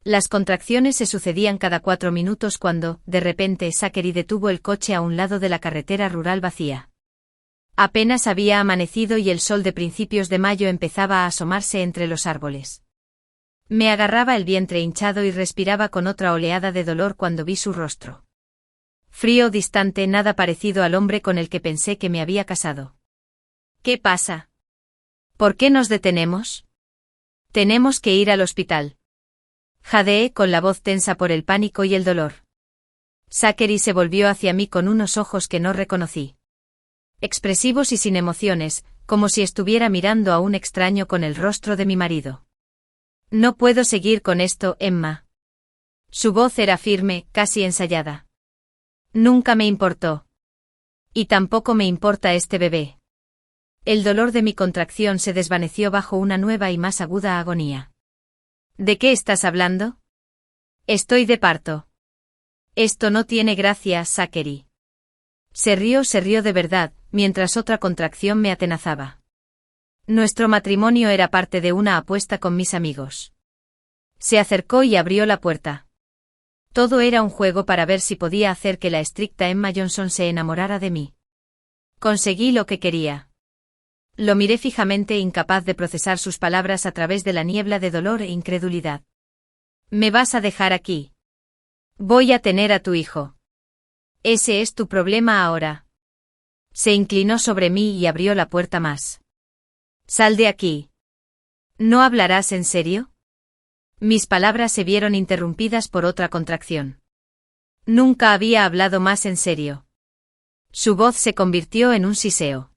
Las contracciones se sucedían cada 4 minutos cuando, de repente, Zachary detuvo el coche a un lado de la carretera rural vacía. Apenas había amanecido y el sol de principios de mayo empezaba a asomarse entre los árboles. Me agarraba el vientre hinchado y respiraba con otra oleada de dolor cuando vi su rostro. Frío, distante, nada parecido al hombre con el que pensé que me había casado. ¿Qué pasa? ¿Por qué nos detenemos? Tenemos que ir al hospital. Jadeé con la voz tensa por el pánico y el dolor. Zachary se volvió hacia mí con unos ojos que no reconocí. Expresivos y sin emociones, como si estuviera mirando a un extraño con el rostro de mi marido. No puedo seguir con esto, Emma. Su voz era firme, casi ensayada. Nunca me importó. Y tampoco me importa este bebé. El dolor de mi contracción se desvaneció bajo una nueva y más aguda agonía. ¿De qué estás hablando? Estoy de parto. Esto no tiene gracia, Zachary. Se rió de verdad, mientras otra contracción me atenazaba. Nuestro matrimonio era parte de una apuesta con mis amigos. Se acercó y abrió la puerta. Todo era un juego para ver si podía hacer que la estricta Emma Johnson se enamorara de mí. Conseguí lo que quería. Lo miré fijamente, incapaz de procesar sus palabras a través de la niebla de dolor e incredulidad. ¿Me vas a dejar aquí? Voy a tener a tu hijo. Ese es tu problema ahora. Se inclinó sobre mí y abrió la puerta más. Sal de aquí. ¿No hablarás en serio? Mis palabras se vieron interrumpidas por otra contracción. Nunca había hablado más en serio. Su voz se convirtió en un siseo.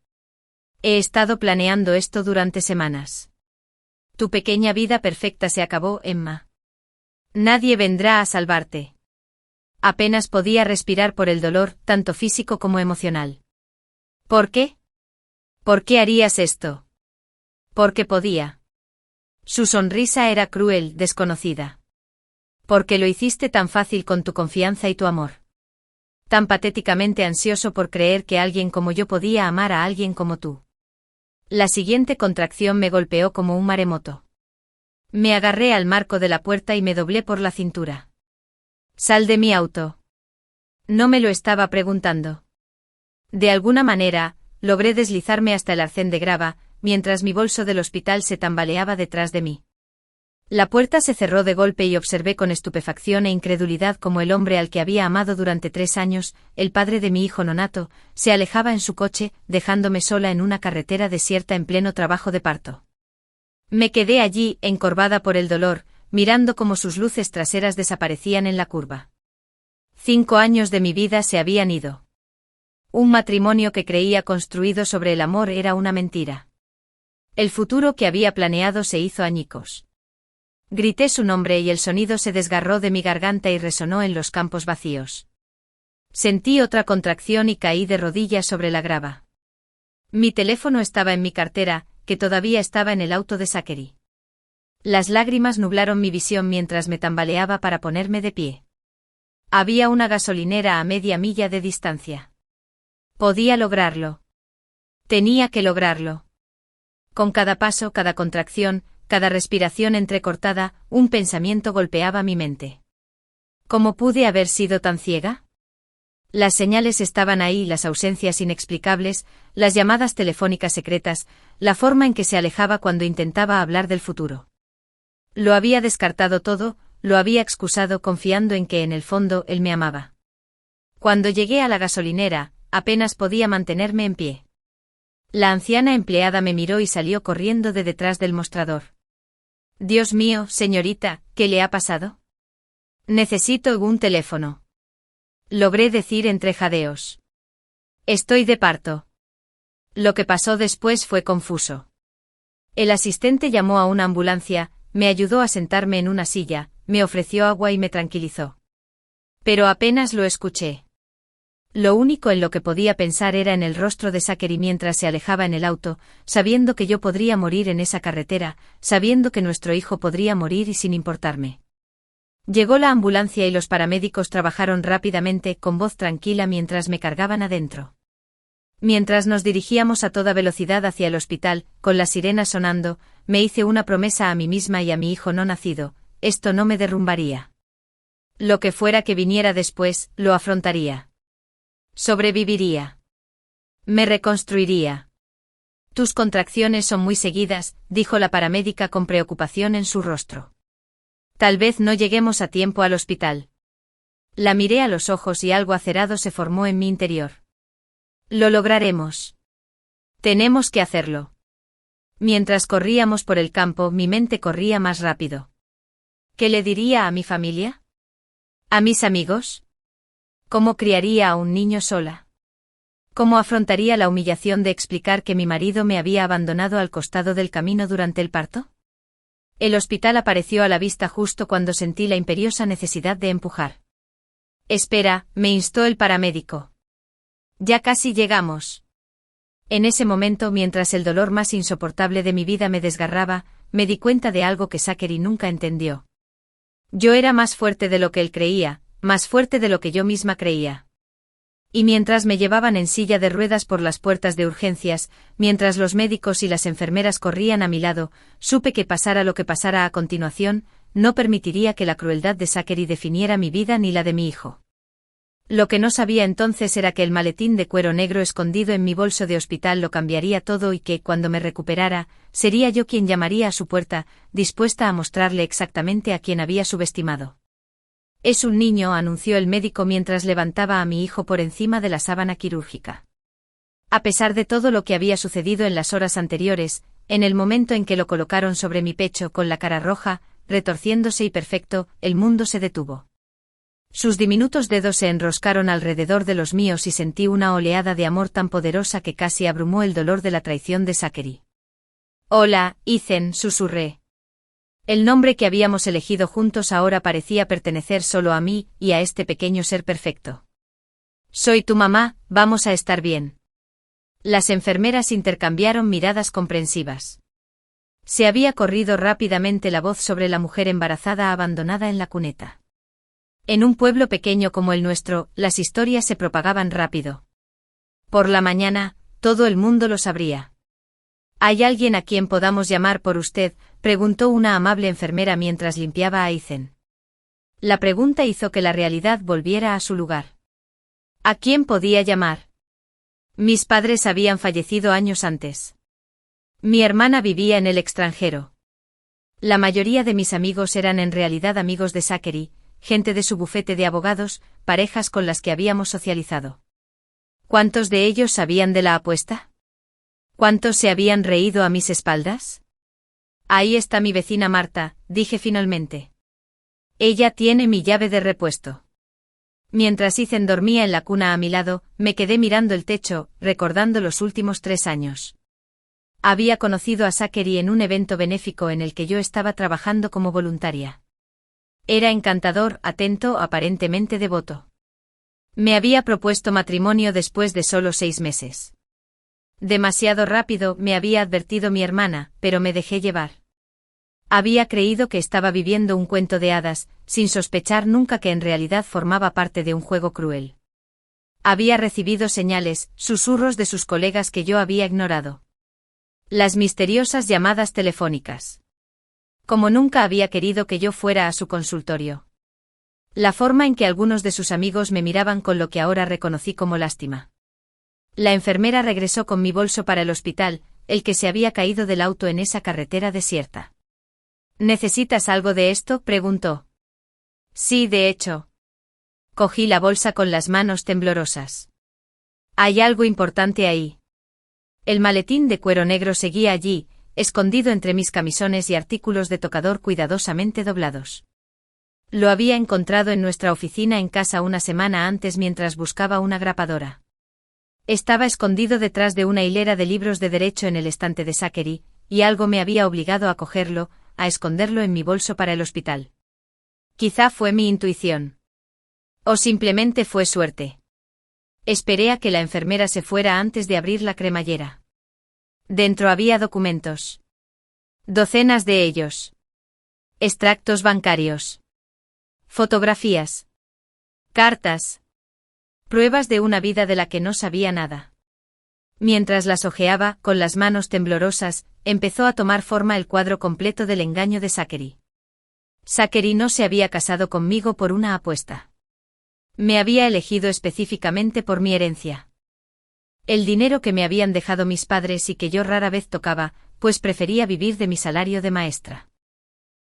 He estado planeando esto durante semanas. Tu pequeña vida perfecta se acabó, Emma. Nadie vendrá a salvarte. Apenas podía respirar por el dolor, tanto físico como emocional. ¿Por qué? ¿Por qué harías esto? Porque podía. Su sonrisa era cruel, desconocida. Porque lo hiciste tan fácil con tu confianza y tu amor. Tan patéticamente ansioso por creer que alguien como yo podía amar a alguien como tú. La siguiente contracción me golpeó como un maremoto. Me agarré al marco de la puerta y me doblé por la cintura. Sal de mi auto. No me lo estaba preguntando. De alguna manera, logré deslizarme hasta el arcén de grava, mientras mi bolso del hospital se tambaleaba detrás de mí. La puerta se cerró de golpe y observé con estupefacción e incredulidad cómo el hombre al que había amado durante 3 años, el padre de mi hijo nonato, se alejaba en su coche, dejándome sola en una carretera desierta en pleno trabajo de parto. Me quedé allí, encorvada por el dolor, mirando cómo sus luces traseras desaparecían en la curva. 5 años de mi vida se habían ido. Un matrimonio que creía construido sobre el amor era una mentira. El futuro que había planeado se hizo añicos. Grité su nombre y el sonido se desgarró de mi garganta y resonó en los campos vacíos. Sentí otra contracción y caí de rodillas sobre la grava. Mi teléfono estaba en mi cartera, que todavía estaba en el auto de Zachary. Las lágrimas nublaron mi visión mientras me tambaleaba para ponerme de pie. Había una gasolinera a media milla de distancia. Podía lograrlo. Tenía que lograrlo. Con cada paso, cada contracción, cada respiración entrecortada, un pensamiento golpeaba mi mente. ¿Cómo pude haber sido tan ciega? Las señales estaban ahí, las ausencias inexplicables, las llamadas telefónicas secretas, la forma en que se alejaba cuando intentaba hablar del futuro. Lo había descartado todo, lo había excusado confiando en que en el fondo él me amaba. Cuando llegué a la gasolinera, apenas podía mantenerme en pie. La anciana empleada me miró y salió corriendo de detrás del mostrador. Dios mío, señorita, ¿qué le ha pasado? Necesito un teléfono. Logré decir entre jadeos. Estoy de parto. Lo que pasó después fue confuso. El asistente llamó a una ambulancia, me ayudó a sentarme en una silla, me ofreció agua y me tranquilizó. Pero apenas lo escuché. Lo único en lo que podía pensar era en el rostro de Zachary mientras se alejaba en el auto, sabiendo que yo podría morir en esa carretera, sabiendo que nuestro hijo podría morir y sin importarme. Llegó la ambulancia y los paramédicos trabajaron rápidamente, con voz tranquila mientras me cargaban adentro. Mientras nos dirigíamos a toda velocidad hacia el hospital, con las sirenas sonando, me hice una promesa a mí misma y a mi hijo no nacido, esto no me derrumbaría. Lo que fuera que viniera después, lo afrontaría. Sobreviviría. Me reconstruiría. Tus contracciones son muy seguidas, dijo la paramédica con preocupación en su rostro. Tal vez no lleguemos a tiempo al hospital. La miré a los ojos y algo acerado se formó en mi interior. Lo lograremos. Tenemos que hacerlo. Mientras corríamos por el campo, mi mente corría más rápido. ¿Qué le diría a mi familia? ¿A mis amigos? ¿Cómo criaría a un niño sola? ¿Cómo afrontaría la humillación de explicar que mi marido me había abandonado al costado del camino durante el parto? El hospital apareció a la vista justo cuando sentí la imperiosa necesidad de empujar. Espera, me instó el paramédico. Ya casi llegamos. En ese momento, mientras el dolor más insoportable de mi vida me desgarraba, me di cuenta de algo que Zachary nunca entendió. Yo era más fuerte de lo que él creía, más fuerte de lo que yo misma creía. Y mientras me llevaban en silla de ruedas por las puertas de urgencias, mientras los médicos y las enfermeras corrían a mi lado, supe que pasara lo que pasara a continuación, no permitiría que la crueldad de Zachary definiera mi vida ni la de mi hijo. Lo que no sabía entonces era que el maletín de cuero negro escondido en mi bolso de hospital lo cambiaría todo y que, cuando me recuperara, sería yo quien llamaría a su puerta, dispuesta a mostrarle exactamente a quien había subestimado. Es un niño, anunció el médico mientras levantaba a mi hijo por encima de la sábana quirúrgica. A pesar de todo lo que había sucedido en las horas anteriores, en el momento en que lo colocaron sobre mi pecho con la cara roja, retorciéndose y perfecto, el mundo se detuvo. Sus diminutos dedos se enroscaron alrededor de los míos y sentí una oleada de amor tan poderosa que casi abrumó el dolor de la traición de Zachary. Hola, Ethan, susurré. El nombre que habíamos elegido juntos ahora parecía pertenecer solo a mí y a este pequeño ser perfecto. Soy tu mamá, vamos a estar bien. Las enfermeras intercambiaron miradas comprensivas. Se había corrido rápidamente la voz sobre la mujer embarazada abandonada en la cuneta. En un pueblo pequeño como el nuestro, las historias se propagaban rápido. Por la mañana, todo el mundo lo sabría. ¿Hay alguien a quien podamos llamar por usted?, preguntó una amable enfermera mientras limpiaba a Ethan. La pregunta hizo que la realidad volviera a su lugar. ¿A quién podía llamar? Mis padres habían fallecido años antes. Mi hermana vivía en el extranjero. La mayoría de mis amigos eran en realidad amigos de Zachary, gente de su bufete de abogados, parejas con las que habíamos socializado. ¿Cuántos de ellos sabían de la apuesta? ¿Cuántos se habían reído a mis espaldas? Ahí está mi vecina Marta, dije finalmente. Ella tiene mi llave de repuesto. Mientras Ethan dormía en la cuna a mi lado, me quedé mirando el techo, recordando los últimos 3 años. Había conocido a Zachary en un evento benéfico en el que yo estaba trabajando como voluntaria. Era encantador, atento, aparentemente devoto. Me había propuesto matrimonio después de solo 6 meses. Demasiado rápido, me había advertido mi hermana, pero me dejé llevar. Había creído que estaba viviendo un cuento de hadas, sin sospechar nunca que en realidad formaba parte de un juego cruel. Había recibido señales, susurros de sus colegas que yo había ignorado. Las misteriosas llamadas telefónicas. Como nunca había querido que yo fuera a su consultorio. La forma en que algunos de sus amigos me miraban con lo que ahora reconocí como lástima. La enfermera regresó con mi bolso para el hospital, el que se había caído del auto en esa carretera desierta. ¿Necesitas algo de esto?, preguntó. Sí, de hecho. Cogí la bolsa con las manos temblorosas. Hay algo importante ahí. El maletín de cuero negro seguía allí, escondido entre mis camisones y artículos de tocador cuidadosamente doblados. Lo había encontrado en nuestra oficina en casa una semana antes mientras buscaba una grapadora. Estaba escondido detrás de una hilera de libros de derecho en el estante de Zachary, y algo me había obligado a cogerlo, a esconderlo en mi bolso para el hospital. Quizá fue mi intuición. O simplemente fue suerte. Esperé a que la enfermera se fuera antes de abrir la cremallera. Dentro había documentos. Docenas de ellos. Extractos bancarios. Fotografías. Cartas. Pruebas de una vida de la que no sabía nada. Mientras las hojeaba, con las manos temblorosas, empezó a tomar forma el cuadro completo del engaño de Zachary. Zachary no se había casado conmigo por una apuesta. Me había elegido específicamente por mi herencia. El dinero que me habían dejado mis padres y que yo rara vez tocaba, pues prefería vivir de mi salario de maestra.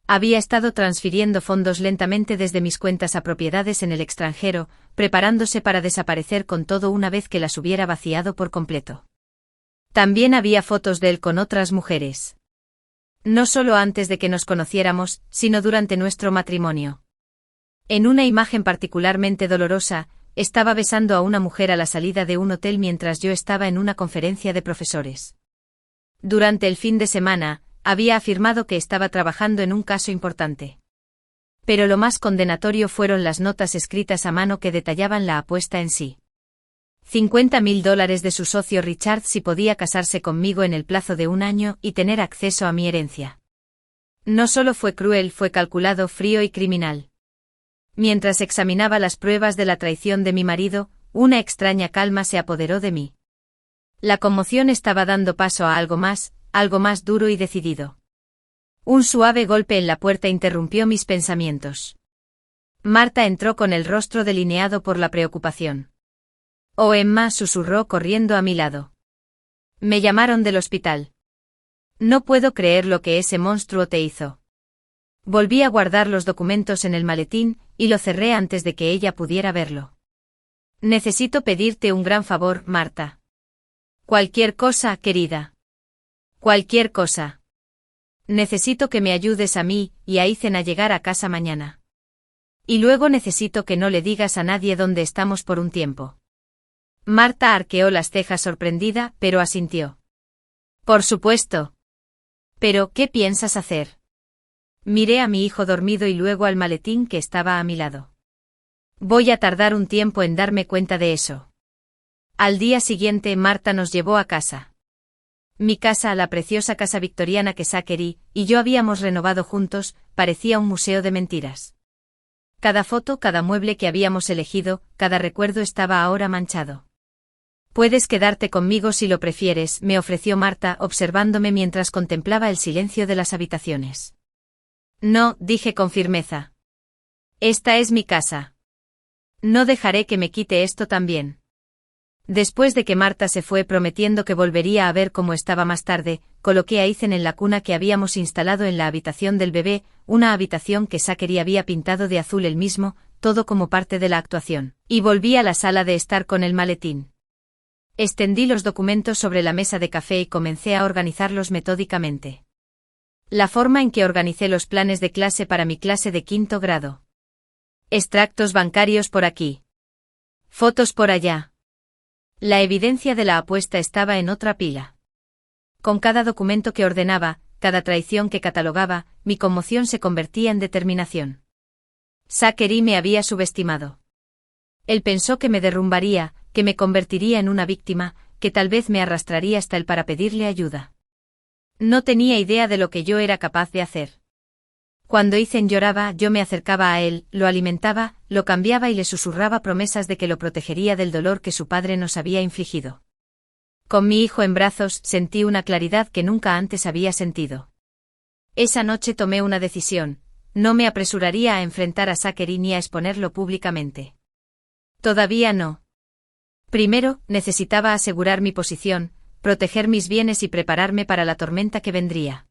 Había estado transfiriendo fondos lentamente desde mis cuentas a propiedades en el extranjero, preparándose para desaparecer con todo una vez que las hubiera vaciado por completo. También había fotos de él con otras mujeres. No solo antes de que nos conociéramos, sino durante nuestro matrimonio. En una imagen particularmente dolorosa, estaba besando a una mujer a la salida de un hotel mientras yo estaba en una conferencia de profesores. Durante el fin de semana, había afirmado que estaba trabajando en un caso importante. Pero lo más condenatorio fueron las notas escritas a mano que detallaban la apuesta en sí. $50.000 de su socio Richard si podía casarse conmigo en el plazo de un año y tener acceso a mi herencia. No solo fue cruel, fue calculado, frío y criminal. Mientras examinaba las pruebas de la traición de mi marido, una extraña calma se apoderó de mí. La conmoción estaba dando paso a algo más duro y decidido. Un suave golpe en la puerta interrumpió mis pensamientos. Marta entró con el rostro delineado por la preocupación. «Oh, Emma», susurró corriendo a mi lado. «Me llamaron del hospital. No puedo creer lo que ese monstruo te hizo». Volví a guardar los documentos en el maletín, y lo cerré antes de que ella pudiera verlo. «Necesito pedirte un gran favor, Marta». «Cualquier cosa, querida». «Cualquier cosa». «Necesito que me ayudes a mí y a Ethan a llegar a casa mañana. Y luego necesito que no le digas a nadie dónde estamos por un tiempo». Marta arqueó las cejas sorprendida, pero asintió. «Por supuesto». «¿Pero qué piensas hacer?» Miré a mi hijo dormido y luego al maletín que estaba a mi lado. «Voy a tardar un tiempo en darme cuenta de eso». Al día siguiente Marta nos llevó a casa. Mi casa, la preciosa casa victoriana que Zachary y yo habíamos renovado juntos, parecía un museo de mentiras. Cada foto, cada mueble que habíamos elegido, cada recuerdo estaba ahora manchado. «Puedes quedarte conmigo si lo prefieres», me ofreció Marta, observándome mientras contemplaba el silencio de las habitaciones. «No», dije con firmeza. «Esta es mi casa. No dejaré que me quite esto también». Después de que Marta se fue prometiendo que volvería a ver cómo estaba más tarde, coloqué a Ethan en la cuna que habíamos instalado en la habitación del bebé, una habitación que Zachary había pintado de azul él mismo, todo como parte de la actuación, y volví a la sala de estar con el maletín. Extendí los documentos sobre la mesa de café y comencé a organizarlos metódicamente. La forma en que organicé los planes de clase para mi clase de 5º grado. Extractos bancarios por aquí. Fotos por allá. La evidencia de la apuesta estaba en otra pila. Con cada documento que ordenaba, cada traición que catalogaba, mi conmoción se convertía en determinación. Zachary me había subestimado. Él pensó que me derrumbaría, que me convertiría en una víctima, que tal vez me arrastraría hasta él para pedirle ayuda. No tenía idea de lo que yo era capaz de hacer. Cuando Ethan lloraba, yo me acercaba a él, lo alimentaba, lo cambiaba y le susurraba promesas de que lo protegería del dolor que su padre nos había infligido. Con mi hijo en brazos, sentí una claridad que nunca antes había sentido. Esa noche tomé una decisión: no me apresuraría a enfrentar a Zachary ni a exponerlo públicamente. Todavía no. Primero, necesitaba asegurar mi posición, proteger mis bienes y prepararme para la tormenta que vendría.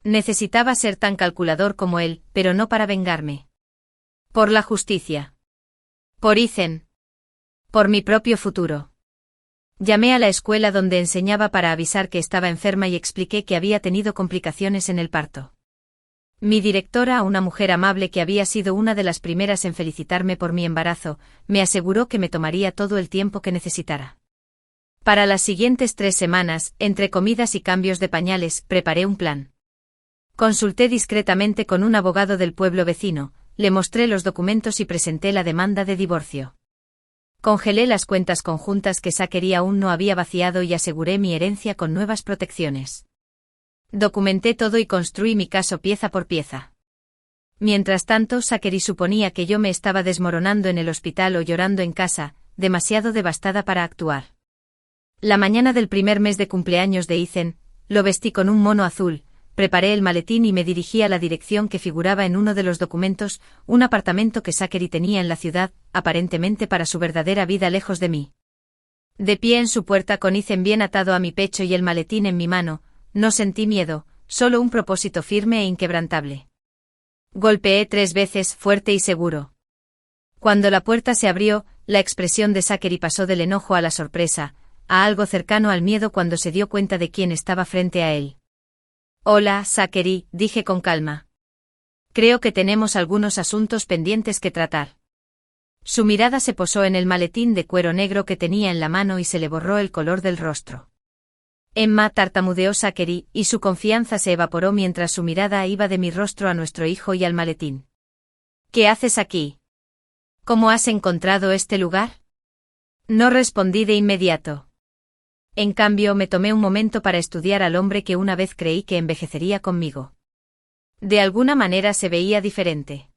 Necesitaba ser tan calculador como él, pero no para vengarme. Por la justicia. Por Ethan. Por mi propio futuro. Llamé a la escuela donde enseñaba para avisar que estaba enferma y expliqué que había tenido complicaciones en el parto. Mi directora, una mujer amable que había sido una de las primeras en felicitarme por mi embarazo, me aseguró que me tomaría todo el tiempo que necesitara. Para las siguientes 3 semanas, entre comidas y cambios de pañales, preparé un plan. Consulté discretamente con un abogado del pueblo vecino, le mostré los documentos y presenté la demanda de divorcio. Congelé las cuentas conjuntas que Zachary aún no había vaciado y aseguré mi herencia con nuevas protecciones. Documenté todo y construí mi caso pieza por pieza. Mientras tanto, Zachary suponía que yo me estaba desmoronando en el hospital o llorando en casa, demasiado devastada para actuar. La mañana del primer mes de cumpleaños de Ethan, lo vestí con un mono azul, preparé el maletín y me dirigí a la dirección que figuraba en uno de los documentos, un apartamento que Zachary tenía en la ciudad, aparentemente para su verdadera vida lejos de mí. De pie en su puerta con Ethan bien atado a mi pecho y el maletín en mi mano, no sentí miedo, solo un propósito firme e inquebrantable. Golpeé 3 veces, fuerte y seguro. Cuando la puerta se abrió, la expresión de Zachary pasó del enojo a la sorpresa, a algo cercano al miedo cuando se dio cuenta de quién estaba frente a él. Hola, Zachary, dije con calma. Creo que tenemos algunos asuntos pendientes que tratar. Su mirada se posó en el maletín de cuero negro que tenía en la mano y se le borró el color del rostro. Emma, tartamudeó Zachary, y su confianza se evaporó mientras su mirada iba de mi rostro a nuestro hijo y al maletín. ¿Qué haces aquí? ¿Cómo has encontrado este lugar? No respondí de inmediato. En cambio, me tomé un momento para estudiar al hombre que una vez creí que envejecería conmigo. De alguna manera se veía diferente.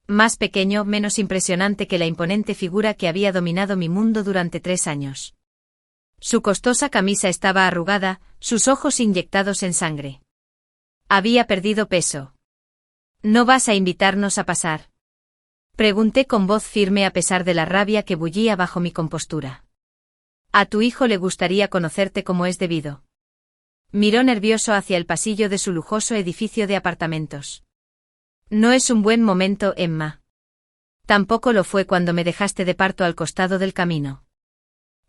Más pequeño, menos impresionante que la imponente figura que había dominado mi mundo durante 3 años. Su costosa camisa estaba arrugada, sus ojos inyectados en sangre. Había perdido peso. ¿No vas a invitarnos a pasar? Pregunté con voz firme a pesar de la rabia que bullía bajo mi compostura. A tu hijo le gustaría conocerte como es debido. Miró nervioso hacia el pasillo de su lujoso edificio de apartamentos. No es un buen momento, Emma. Tampoco lo fue cuando me dejaste de parto al costado del camino.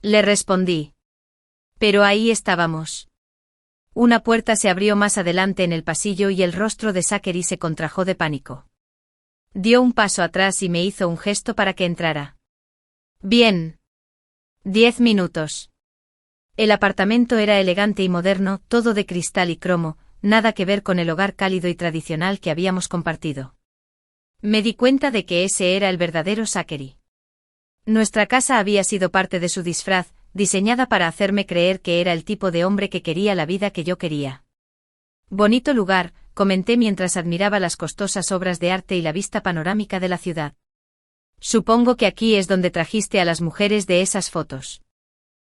Le respondí. Pero ahí estábamos. Una puerta se abrió más adelante en el pasillo y el rostro de Zachary se contrajo de pánico. Dio un paso atrás y me hizo un gesto para que entrara. Bien. 10 minutos. El apartamento era elegante y moderno, todo de cristal y cromo, nada que ver con el hogar cálido y tradicional que habíamos compartido. Me di cuenta de que ese era el verdadero Zachary. Nuestra casa había sido parte de su disfraz, diseñada para hacerme creer que era el tipo de hombre que quería la vida que yo quería. Bonito lugar, comenté mientras admiraba las costosas obras de arte y la vista panorámica de la ciudad. Supongo que aquí es donde trajiste a las mujeres de esas fotos.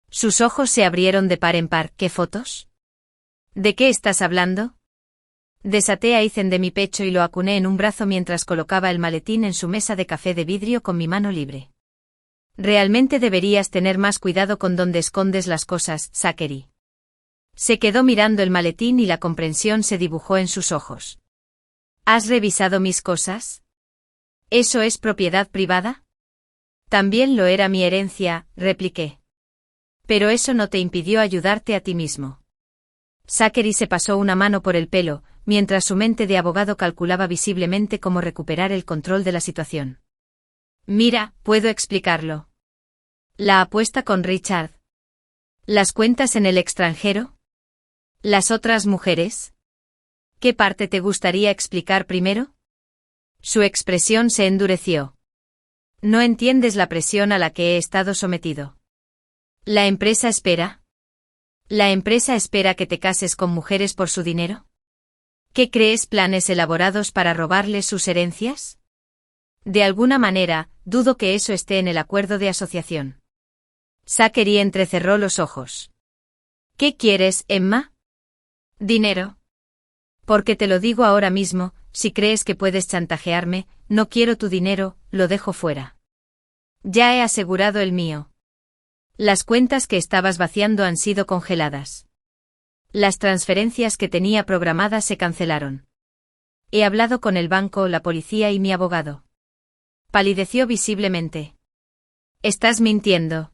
Sus ojos se abrieron de par en par. ¿Qué fotos? ¿De qué estás hablando? Desaté a Ethan de mi pecho y lo acuné en un brazo mientras colocaba el maletín en su mesa de café de vidrio con mi mano libre. Realmente deberías tener más cuidado con dónde escondes las cosas, Zachary. Se quedó mirando el maletín y la comprensión se dibujó en sus ojos. ¿Has revisado mis cosas? ¿Eso es propiedad privada? También lo era mi herencia, repliqué. Pero eso no te impidió ayudarte a ti mismo. Zachary se pasó una mano por el pelo, mientras su mente de abogado calculaba visiblemente cómo recuperar el control de la situación. Mira, puedo explicarlo. La apuesta con Richard. ¿Las cuentas en el extranjero? ¿Las otras mujeres? ¿Qué parte te gustaría explicar primero? Su expresión se endureció. No entiendes la presión a la que he estado sometido. ¿La empresa espera? ¿La empresa espera que te cases con mujeres por su dinero? ¿Qué crees planes elaborados para robarles sus herencias? De alguna manera, dudo que eso esté en el acuerdo de asociación. Zachary entrecerró los ojos. ¿Qué quieres, Emma? Dinero. Porque te lo digo ahora mismo, si crees que puedes chantajearme, no quiero tu dinero, lo dejo fuera. Ya he asegurado el mío. Las cuentas que estabas vaciando han sido congeladas. Las transferencias que tenía programadas se cancelaron. He hablado con el banco, la policía y mi abogado. Palideció visiblemente. ¿Estás mintiendo?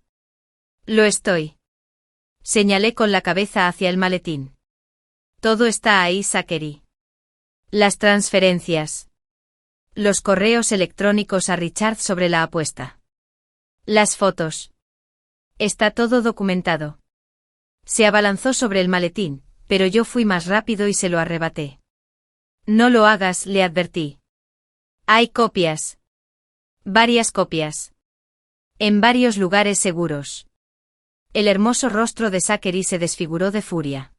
Lo estoy. Señalé con la cabeza hacia el maletín. Todo está ahí, Zachary. Las transferencias. Los correos electrónicos a Richard sobre la apuesta. Las fotos. Está todo documentado. Se abalanzó sobre el maletín, pero yo fui más rápido y se lo arrebaté. No lo hagas, le advertí. Hay copias. Varias copias. En varios lugares seguros. El hermoso rostro de Zachary se desfiguró de furia.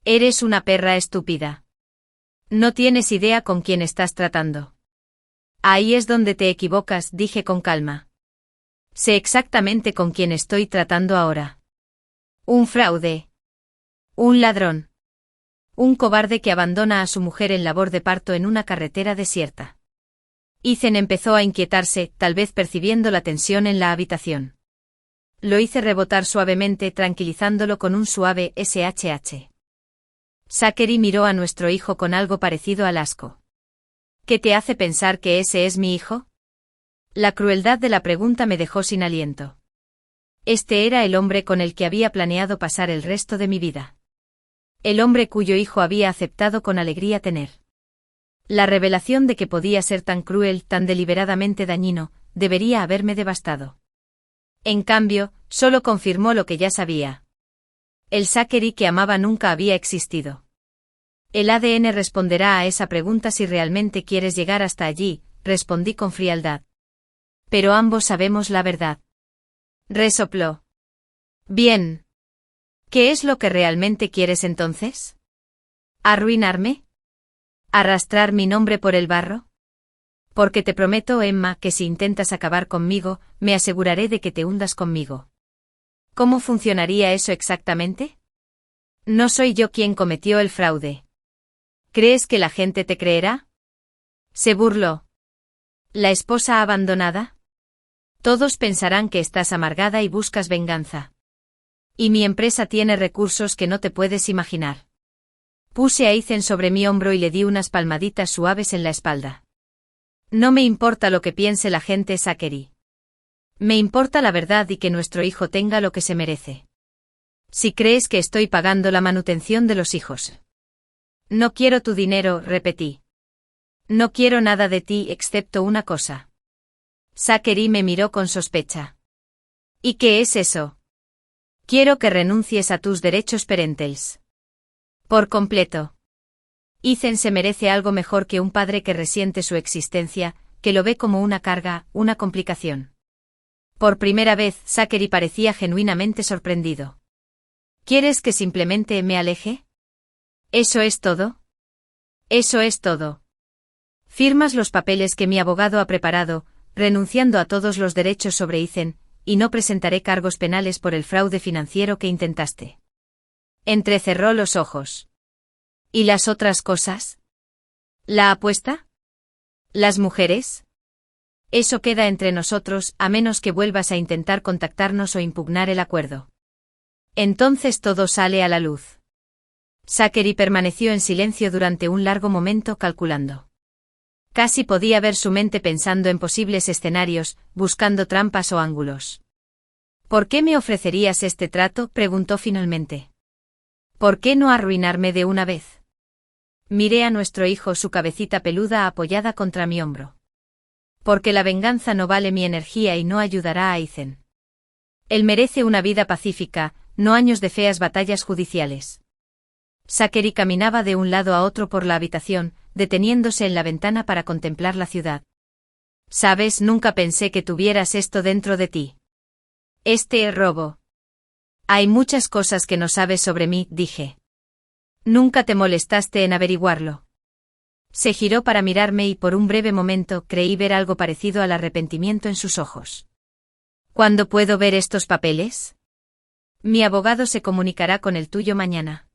Eres una perra estúpida. No tienes idea con quién estás tratando. Ahí es donde te equivocas, dije con calma. Sé exactamente con quién estoy tratando ahora. Un fraude. Un ladrón. Un cobarde que abandona a su mujer en labor de parto en una carretera desierta. Ethan empezó a inquietarse, tal vez percibiendo la tensión en la habitación. Lo hice rebotar suavemente, tranquilizándolo con un suave SHH. Zachary miró a nuestro hijo con algo parecido al asco. ¿Qué te hace pensar que ese es mi hijo? La crueldad de la pregunta me dejó sin aliento. Este era el hombre con el que había planeado pasar el resto de mi vida. El hombre cuyo hijo había aceptado con alegría tener. La revelación de que podía ser tan cruel, tan deliberadamente dañino, debería haberme devastado. En cambio, solo confirmó lo que ya sabía. El Zachary que amaba nunca había existido. El ADN responderá a esa pregunta si realmente quieres llegar hasta allí, respondí con frialdad. Pero ambos sabemos la verdad. Resopló. Bien. ¿Qué es lo que realmente quieres entonces? ¿Arruinarme? ¿Arrastrar mi nombre por el barro? Porque te prometo, Emma, que si intentas acabar conmigo, me aseguraré de que te hundas conmigo. ¿Cómo funcionaría eso exactamente? No soy yo quien cometió el fraude. ¿Crees que la gente te creerá? Se burló. ¿La esposa abandonada? Todos pensarán que estás amargada y buscas venganza. Y mi empresa tiene recursos que no te puedes imaginar. Puse a Ethan sobre mi hombro y le di unas palmaditas suaves en la espalda. No me importa lo que piense la gente, Zachary. Me importa la verdad y que nuestro hijo tenga lo que se merece. Si crees que estoy pagando la manutención de los hijos. No quiero tu dinero, repetí. No quiero nada de ti excepto una cosa. Zachary me miró con sospecha. ¿Y qué es eso? Quiero que renuncies a tus derechos parentales. Por completo. Ethan se merece algo mejor que un padre que resiente su existencia, que lo ve como una carga, una complicación. Por primera vez, Zachary parecía genuinamente sorprendido. ¿Quieres que simplemente me aleje? ¿Eso es todo? Eso es todo. Firmas los papeles que mi abogado ha preparado, renunciando a todos los derechos sobre Ethan, y no presentaré cargos penales por el fraude financiero que intentaste. Entrecerró los ojos. ¿Y las otras cosas? ¿La apuesta? ¿Las mujeres? Eso queda entre nosotros, a menos que vuelvas a intentar contactarnos o impugnar el acuerdo. Entonces todo sale a la luz. Zachary permaneció en silencio durante un largo momento calculando. Casi podía ver su mente pensando en posibles escenarios, buscando trampas o ángulos. ¿Por qué me ofrecerías este trato?, preguntó finalmente. ¿Por qué no arruinarme de una vez? Miré a nuestro hijo, su cabecita peluda apoyada contra mi hombro. Porque la venganza no vale mi energía y no ayudará a Ethan. Él merece una vida pacífica, no años de feas batallas judiciales. Zachary caminaba de un lado a otro por la habitación, deteniéndose en la ventana para contemplar la ciudad. Sabes, nunca pensé que tuvieras esto dentro de ti. Este robo. Hay muchas cosas que no sabes sobre mí, dije. Nunca te molestaste en averiguarlo. Se giró para mirarme y por un breve momento creí ver algo parecido al arrepentimiento en sus ojos. ¿Cuándo puedo ver estos papeles? Mi abogado se comunicará con el tuyo mañana.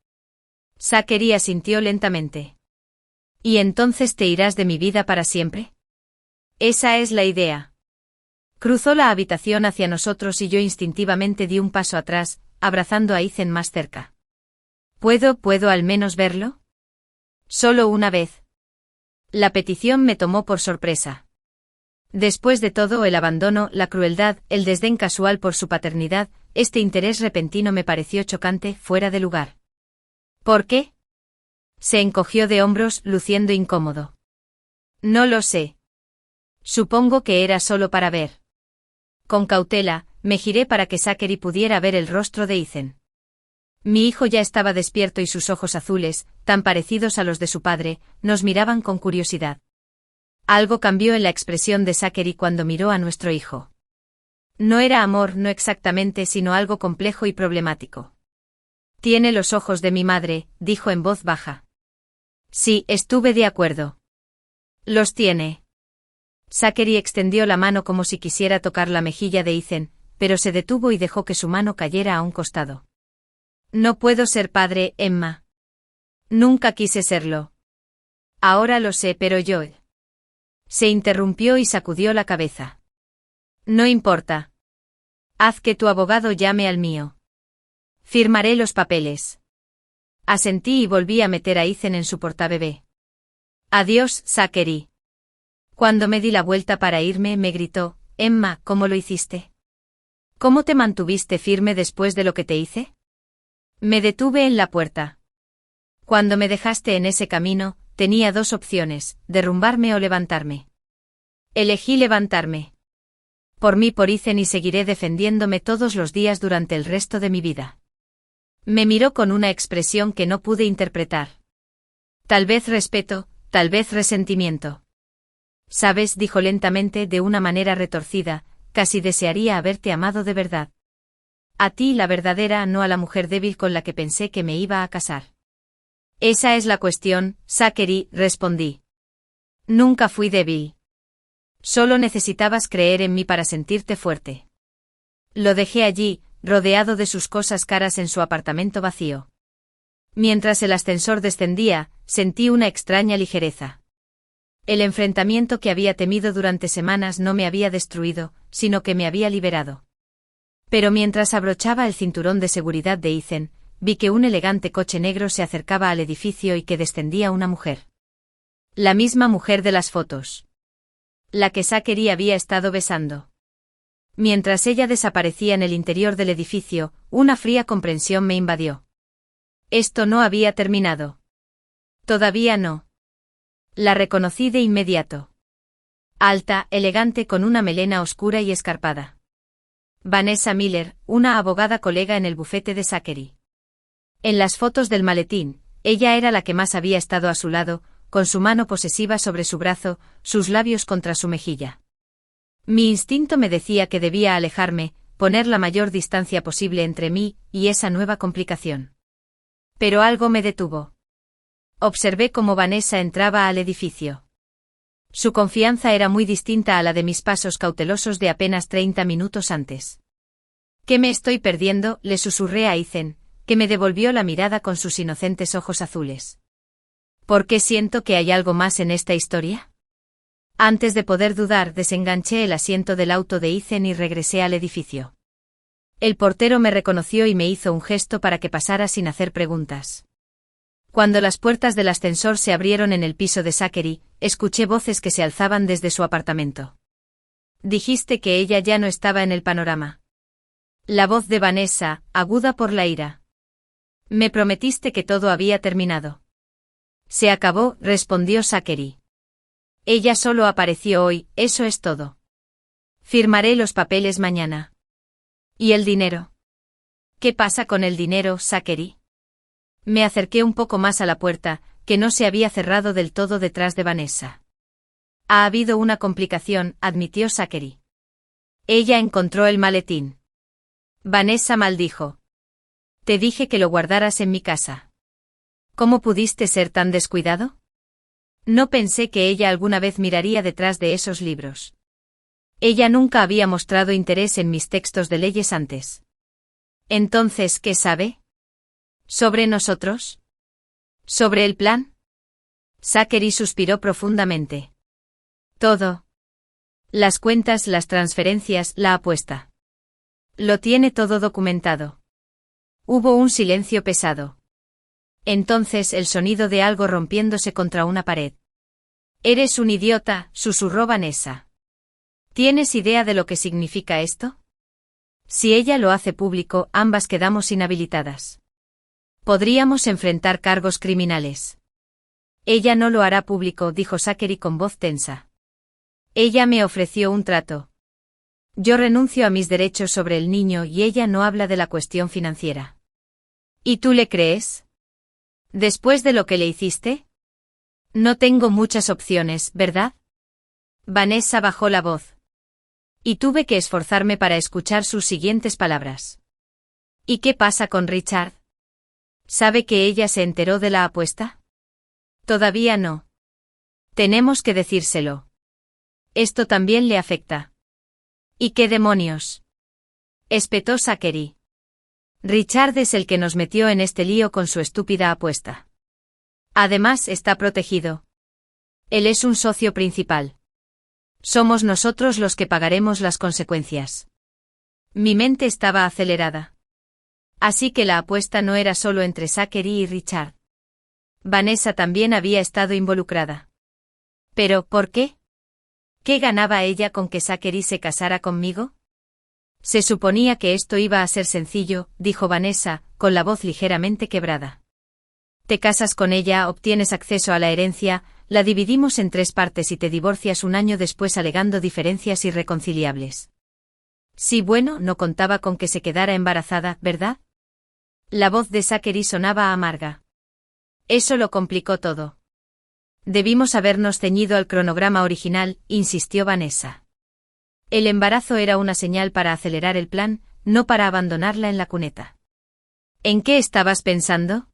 Zachary asintió lentamente. ¿Y entonces te irás de mi vida para siempre? Esa es la idea. Cruzó la habitación hacia nosotros y yo instintivamente di un paso atrás, abrazando a Ethan más cerca. ¿Puedo al menos verlo? Solo una vez. La petición me tomó por sorpresa. Después de todo, el abandono, la crueldad, el desdén casual por su paternidad, este interés repentino me pareció chocante, fuera de lugar. ¿Por qué? Se encogió de hombros, luciendo incómodo. No lo sé. Supongo que era solo para ver. Con cautela, me giré para que Zachary pudiera ver el rostro de Ethan. Mi hijo ya estaba despierto y sus ojos azules, tan parecidos a los de su padre, nos miraban con curiosidad. Algo cambió en la expresión de Zachary cuando miró a nuestro hijo. No era amor, no exactamente, sino algo complejo y problemático. Tiene los ojos de mi madre, dijo en voz baja. Sí, estuve de acuerdo. Los tiene. Zachary extendió la mano como si quisiera tocar la mejilla de Ethan, pero se detuvo y dejó que su mano cayera a un costado. No puedo ser padre, Emma. Nunca quise serlo. Ahora lo sé, pero Joel. Se interrumpió y sacudió la cabeza. No importa. Haz que tu abogado llame al mío. Firmaré los papeles. Asentí y volví a meter a Ethan en su portabebé. Adiós, Zachary. Cuando me di la vuelta para irme, me gritó, Emma, ¿cómo lo hiciste? ¿Cómo te mantuviste firme después de lo que te hice? Me detuve en la puerta. Cuando me dejaste en ese camino, tenía dos opciones, derrumbarme o levantarme. Elegí levantarme. Por mí, por Ethan, y seguiré defendiéndome todos los días durante el resto de mi vida. Me miró con una expresión que no pude interpretar. Tal vez respeto, tal vez resentimiento. Sabes, dijo lentamente de una manera retorcida, casi desearía haberte amado de verdad. A ti, la verdadera, no a la mujer débil con la que pensé que me iba a casar. Esa es la cuestión, Zachary, respondí. Nunca fui débil. Solo necesitabas creer en mí para sentirte fuerte. Lo dejé allí, rodeado de sus cosas caras en su apartamento vacío. Mientras el ascensor descendía, sentí una extraña ligereza. El enfrentamiento que había temido durante semanas no me había destruido, sino que me había liberado. Pero mientras abrochaba el cinturón de seguridad de Ethan, vi que un elegante coche negro se acercaba al edificio y que descendía una mujer. La misma mujer de las fotos. La que Zachary había estado besando. Mientras ella desaparecía en el interior del edificio, una fría comprensión me invadió. Esto no había terminado. Todavía no. La reconocí de inmediato. Alta, elegante, con una melena oscura y escarpada. Vanessa Miller, una abogada colega en el bufete de Zachary. En las fotos del maletín, ella era la que más había estado a su lado, con su mano posesiva sobre su brazo, sus labios contra su mejilla. Mi instinto me decía que debía alejarme, poner la mayor distancia posible entre mí y esa nueva complicación. Pero algo me detuvo. Observé cómo Vanessa entraba al edificio. Su confianza era muy distinta a la de mis pasos cautelosos de apenas 30 minutos antes. ¿Qué me estoy perdiendo?, le susurré a Ethan, que me devolvió la mirada con sus inocentes ojos azules. ¿Por qué siento que hay algo más en esta historia? Antes de poder dudar, desenganché el asiento del auto de Ethan y regresé al edificio. El portero me reconoció y me hizo un gesto para que pasara sin hacer preguntas. Cuando las puertas del ascensor se abrieron en el piso de Zachary, escuché voces que se alzaban desde su apartamento. Dijiste que ella ya no estaba en el panorama. La voz de Vanessa, aguda por la ira. Me prometiste que todo había terminado. Se acabó, respondió Zachary. Ella solo apareció hoy, eso es todo. Firmaré los papeles mañana. ¿Y el dinero? ¿Qué pasa con el dinero, Zachary? Me acerqué un poco más a la puerta, que no se había cerrado del todo detrás de Vanessa. Ha habido una complicación, admitió Zachary. Ella encontró el maletín. Vanessa maldijo. Te dije que lo guardaras en mi casa. ¿Cómo pudiste ser tan descuidado? No pensé que ella alguna vez miraría detrás de esos libros. Ella nunca había mostrado interés en mis textos de leyes antes. Entonces, ¿qué sabe? ¿Sobre nosotros? ¿Sobre el plan? Zachary suspiró profundamente. Todo. Las cuentas, las transferencias, la apuesta. Lo tiene todo documentado. Hubo un silencio pesado. Entonces el sonido de algo rompiéndose contra una pared. Eres un idiota, susurró Vanessa. ¿Tienes idea de lo que significa esto? Si ella lo hace público, ambas quedamos inhabilitadas. Podríamos enfrentar cargos criminales. Ella no lo hará público, dijo Zachary con voz tensa. Ella me ofreció un trato. Yo renuncio a mis derechos sobre el niño y ella no habla de la cuestión financiera. ¿Y tú le crees? ¿Después de lo que le hiciste? No tengo muchas opciones, ¿verdad? Vanessa bajó la voz. Y tuve que esforzarme para escuchar sus siguientes palabras. ¿Y qué pasa con Richard? ¿Sabe que ella se enteró de la apuesta? Todavía no. Tenemos que decírselo. Esto también le afecta. ¿Y qué demonios? Espetó Zachary. Richard es el que nos metió en este lío con su estúpida apuesta. Además, está protegido. Él es un socio principal. Somos nosotros los que pagaremos las consecuencias. Mi mente estaba acelerada. Así que la apuesta no era solo entre Zachary y Richard. Vanessa también había estado involucrada. ¿Pero por qué? ¿Qué ganaba ella con que Zachary se casara conmigo? Se suponía que esto iba a ser sencillo, dijo Vanessa, con la voz ligeramente quebrada. Te casas con ella, obtienes acceso a la herencia, la dividimos en 3 partes y te divorcias un año después alegando diferencias irreconciliables. Sí, bueno, no contaba con que se quedara embarazada, ¿verdad? La voz de Zachary sonaba amarga. Eso lo complicó todo. Debimos habernos ceñido al cronograma original, insistió Vanessa. El embarazo era una señal para acelerar el plan, no para abandonarla en la cuneta. ¿En qué estabas pensando?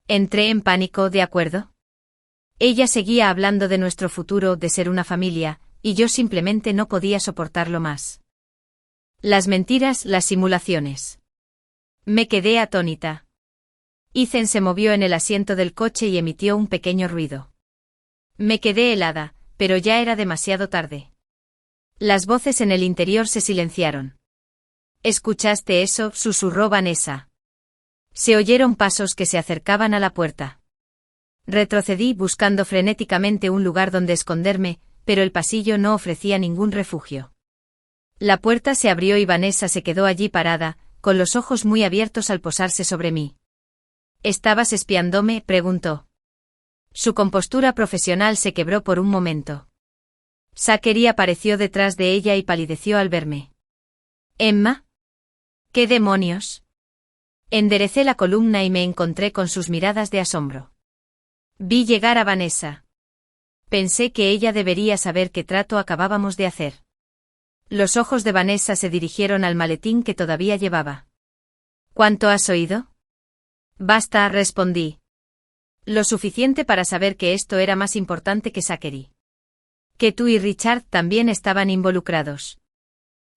Entré en pánico, ¿de acuerdo? Ella seguía hablando de nuestro futuro, de ser una familia, y yo simplemente no podía soportarlo más. Las mentiras, las simulaciones. Me quedé atónita. Ethan se movió en el asiento del coche y emitió un pequeño ruido. Me quedé helada, pero ya era demasiado tarde. Las voces en el interior se silenciaron. ¿Escuchaste eso?, susurró Vanessa. Se oyeron pasos que se acercaban a la puerta. Retrocedí buscando frenéticamente un lugar donde esconderme, pero el pasillo no ofrecía ningún refugio. La puerta se abrió y Vanessa se quedó allí parada, con los ojos muy abiertos al posarse sobre mí. ¿Estabas espiándome?, preguntó. Su compostura profesional se quebró por un momento. Zachary apareció detrás de ella y palideció al verme. ¿Emma? ¿Qué demonios? Enderecé la columna y me encontré con sus miradas de asombro. Vi llegar a Vanessa. Pensé que ella debería saber qué trato acabábamos de hacer. Los ojos de Vanessa se dirigieron al maletín que todavía llevaba. ¿Cuánto has oído? Basta, respondí. Lo suficiente para saber que esto era más importante que Zachary. Que tú y Richard también estaban involucrados.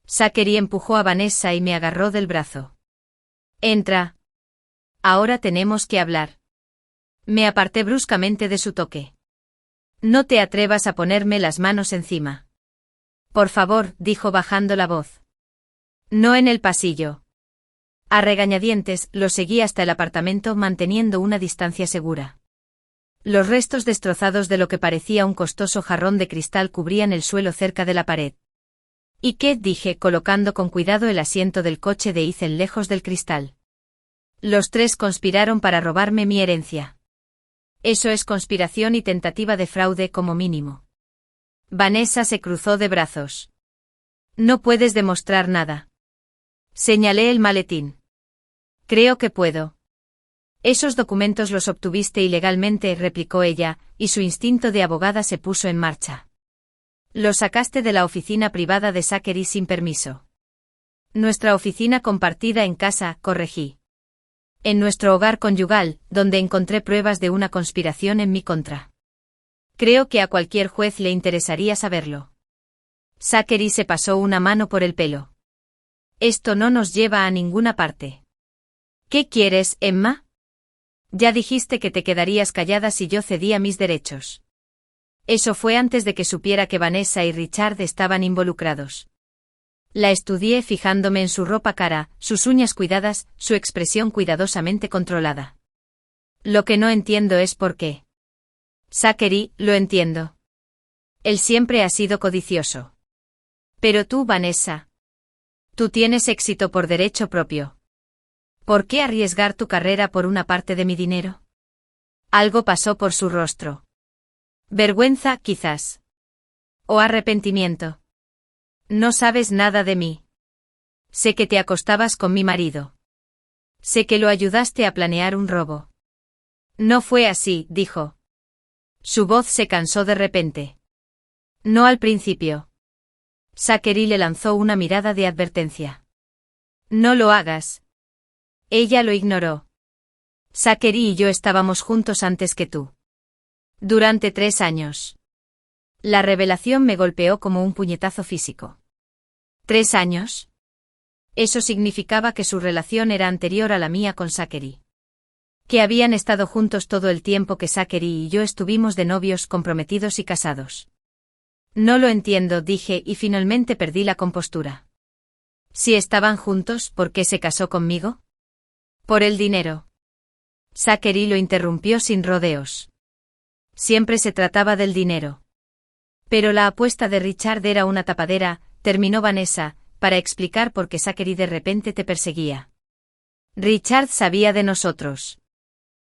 Zachary empujó a Vanessa y me agarró del brazo. Entra. Ahora tenemos que hablar. Me aparté bruscamente de su toque. No te atrevas a ponerme las manos encima. Por favor, dijo bajando la voz. No en el pasillo. A regañadientes, lo seguí hasta el apartamento manteniendo una distancia segura. Los restos destrozados de lo que parecía un costoso jarrón de cristal cubrían el suelo cerca de la pared. ¿Y qué?, dije, colocando con cuidado el asiento del coche de Ethan lejos del cristal. Los 3 conspiraron para robarme mi herencia. Eso es conspiración y tentativa de fraude como mínimo. Vanessa se cruzó de brazos. No puedes demostrar nada. Señalé el maletín. Creo que puedo. Esos documentos los obtuviste ilegalmente, replicó ella, y su instinto de abogada se puso en marcha. Los sacaste de la oficina privada de Zachary sin permiso. Nuestra oficina compartida en casa, corregí. En nuestro hogar conyugal, donde encontré pruebas de una conspiración en mi contra. Creo que a cualquier juez le interesaría saberlo. Zachary se pasó una mano por el pelo. Esto no nos lleva a ninguna parte. ¿Qué quieres, Emma? Ya dijiste que te quedarías callada si yo cedía mis derechos. Eso fue antes de que supiera que Vanessa y Richard estaban involucrados. La estudié fijándome en su ropa cara, sus uñas cuidadas, su expresión cuidadosamente controlada. Lo que no entiendo es por qué. Zachary, lo entiendo. Él siempre ha sido codicioso. Pero tú, Vanessa. Tú tienes éxito por derecho propio. ¿Por qué arriesgar tu carrera por una parte de mi dinero? Algo pasó por su rostro. Vergüenza, quizás. O arrepentimiento. No sabes nada de mí. Sé que te acostabas con mi marido. Sé que lo ayudaste a planear un robo. No fue así, dijo. Su voz se cansó de repente. No al principio. Zachary le lanzó una mirada de advertencia. No lo hagas. Ella lo ignoró. Zachary y yo estábamos juntos antes que tú. Durante 3 años. La revelación me golpeó como un puñetazo físico. ¿3 años? Eso significaba que su relación era anterior a la mía con Zachary. Que habían estado juntos todo el tiempo que Zachary y yo estuvimos de novios comprometidos y casados. No lo entiendo, dije y finalmente perdí la compostura. Si estaban juntos, ¿por qué se casó conmigo? Por el dinero. Zachary lo interrumpió sin rodeos. Siempre se trataba del dinero. Pero la apuesta de Richard era una tapadera, terminó Vanessa, para explicar por qué Zachary de repente te perseguía. Richard sabía de nosotros.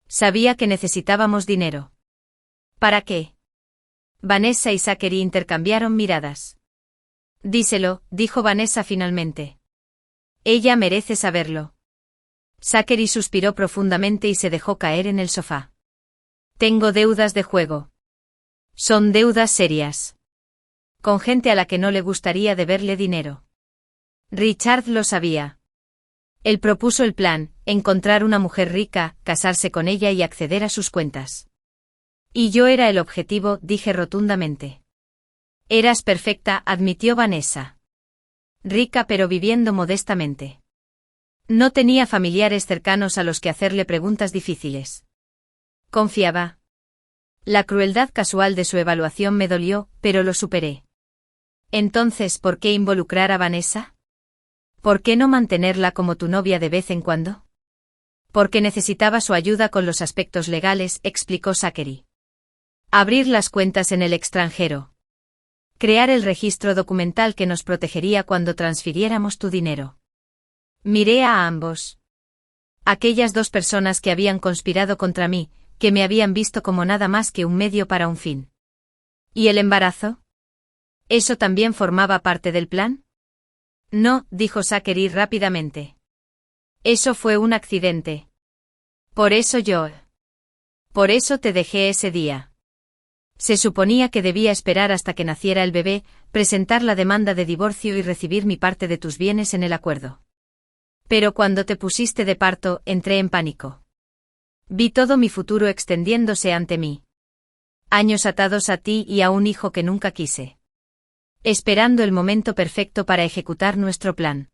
Sabía que necesitábamos dinero. ¿Para qué? Vanessa y Zachary intercambiaron miradas. Díselo, dijo Vanessa finalmente. Ella merece saberlo. Zachary suspiró profundamente y se dejó caer en el sofá. Tengo deudas de juego. Son deudas serias. Con gente a la que no le gustaría deberle dinero. Richard lo sabía. Él propuso el plan, encontrar una mujer rica, casarse con ella y acceder a sus cuentas. Y yo era el objetivo, dije rotundamente. Eras perfecta, admitió Vanessa. Rica pero viviendo modestamente. No tenía familiares cercanos a los que hacerle preguntas difíciles. Confiaba. La crueldad casual de su evaluación me dolió, pero lo superé. Entonces, ¿por qué involucrar a Vanessa? ¿Por qué no mantenerla como tu novia de vez en cuando? Porque necesitaba su ayuda con los aspectos legales, explicó Zachary. Abrir las cuentas en el extranjero. Crear el registro documental que nos protegería cuando transfiriéramos tu dinero. Miré a ambos. Aquellas dos personas que habían conspirado contra mí, que me habían visto como nada más que un medio para un fin. ¿Y el embarazo? ¿Eso también formaba parte del plan? No, dijo Zachary rápidamente. Eso fue un accidente. Por eso te dejé ese día. Se suponía que debía esperar hasta que naciera el bebé, presentar la demanda de divorcio y recibir mi parte de tus bienes en el acuerdo. Pero cuando te pusiste de parto, entré en pánico. Vi todo mi futuro extendiéndose ante mí. Años atados a ti y a un hijo que nunca quise. Esperando el momento perfecto para ejecutar nuestro plan.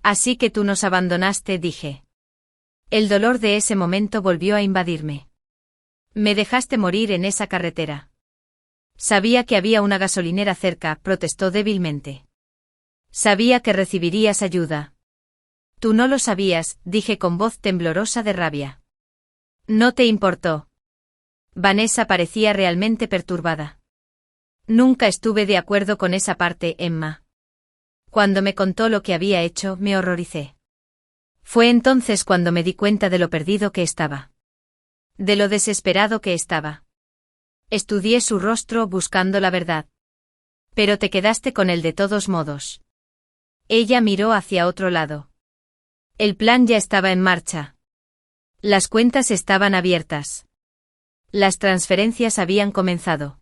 Así que tú nos abandonaste, dije. El dolor de ese momento volvió a invadirme. Me dejaste morir en esa carretera. Sabía que había una gasolinera cerca, protestó débilmente. Sabía que recibirías ayuda. Tú no lo sabías, dije con voz temblorosa de rabia. No te importó. Vanessa parecía realmente perturbada. Nunca estuve de acuerdo con esa parte, Emma. Cuando me contó lo que había hecho, me horroricé. Fue entonces cuando me di cuenta de lo perdido que estaba. De lo desesperado que estaba. Estudié su rostro buscando la verdad. Pero te quedaste con él de todos modos. Ella miró hacia otro lado. El plan ya estaba en marcha. Las cuentas estaban abiertas. Las transferencias habían comenzado.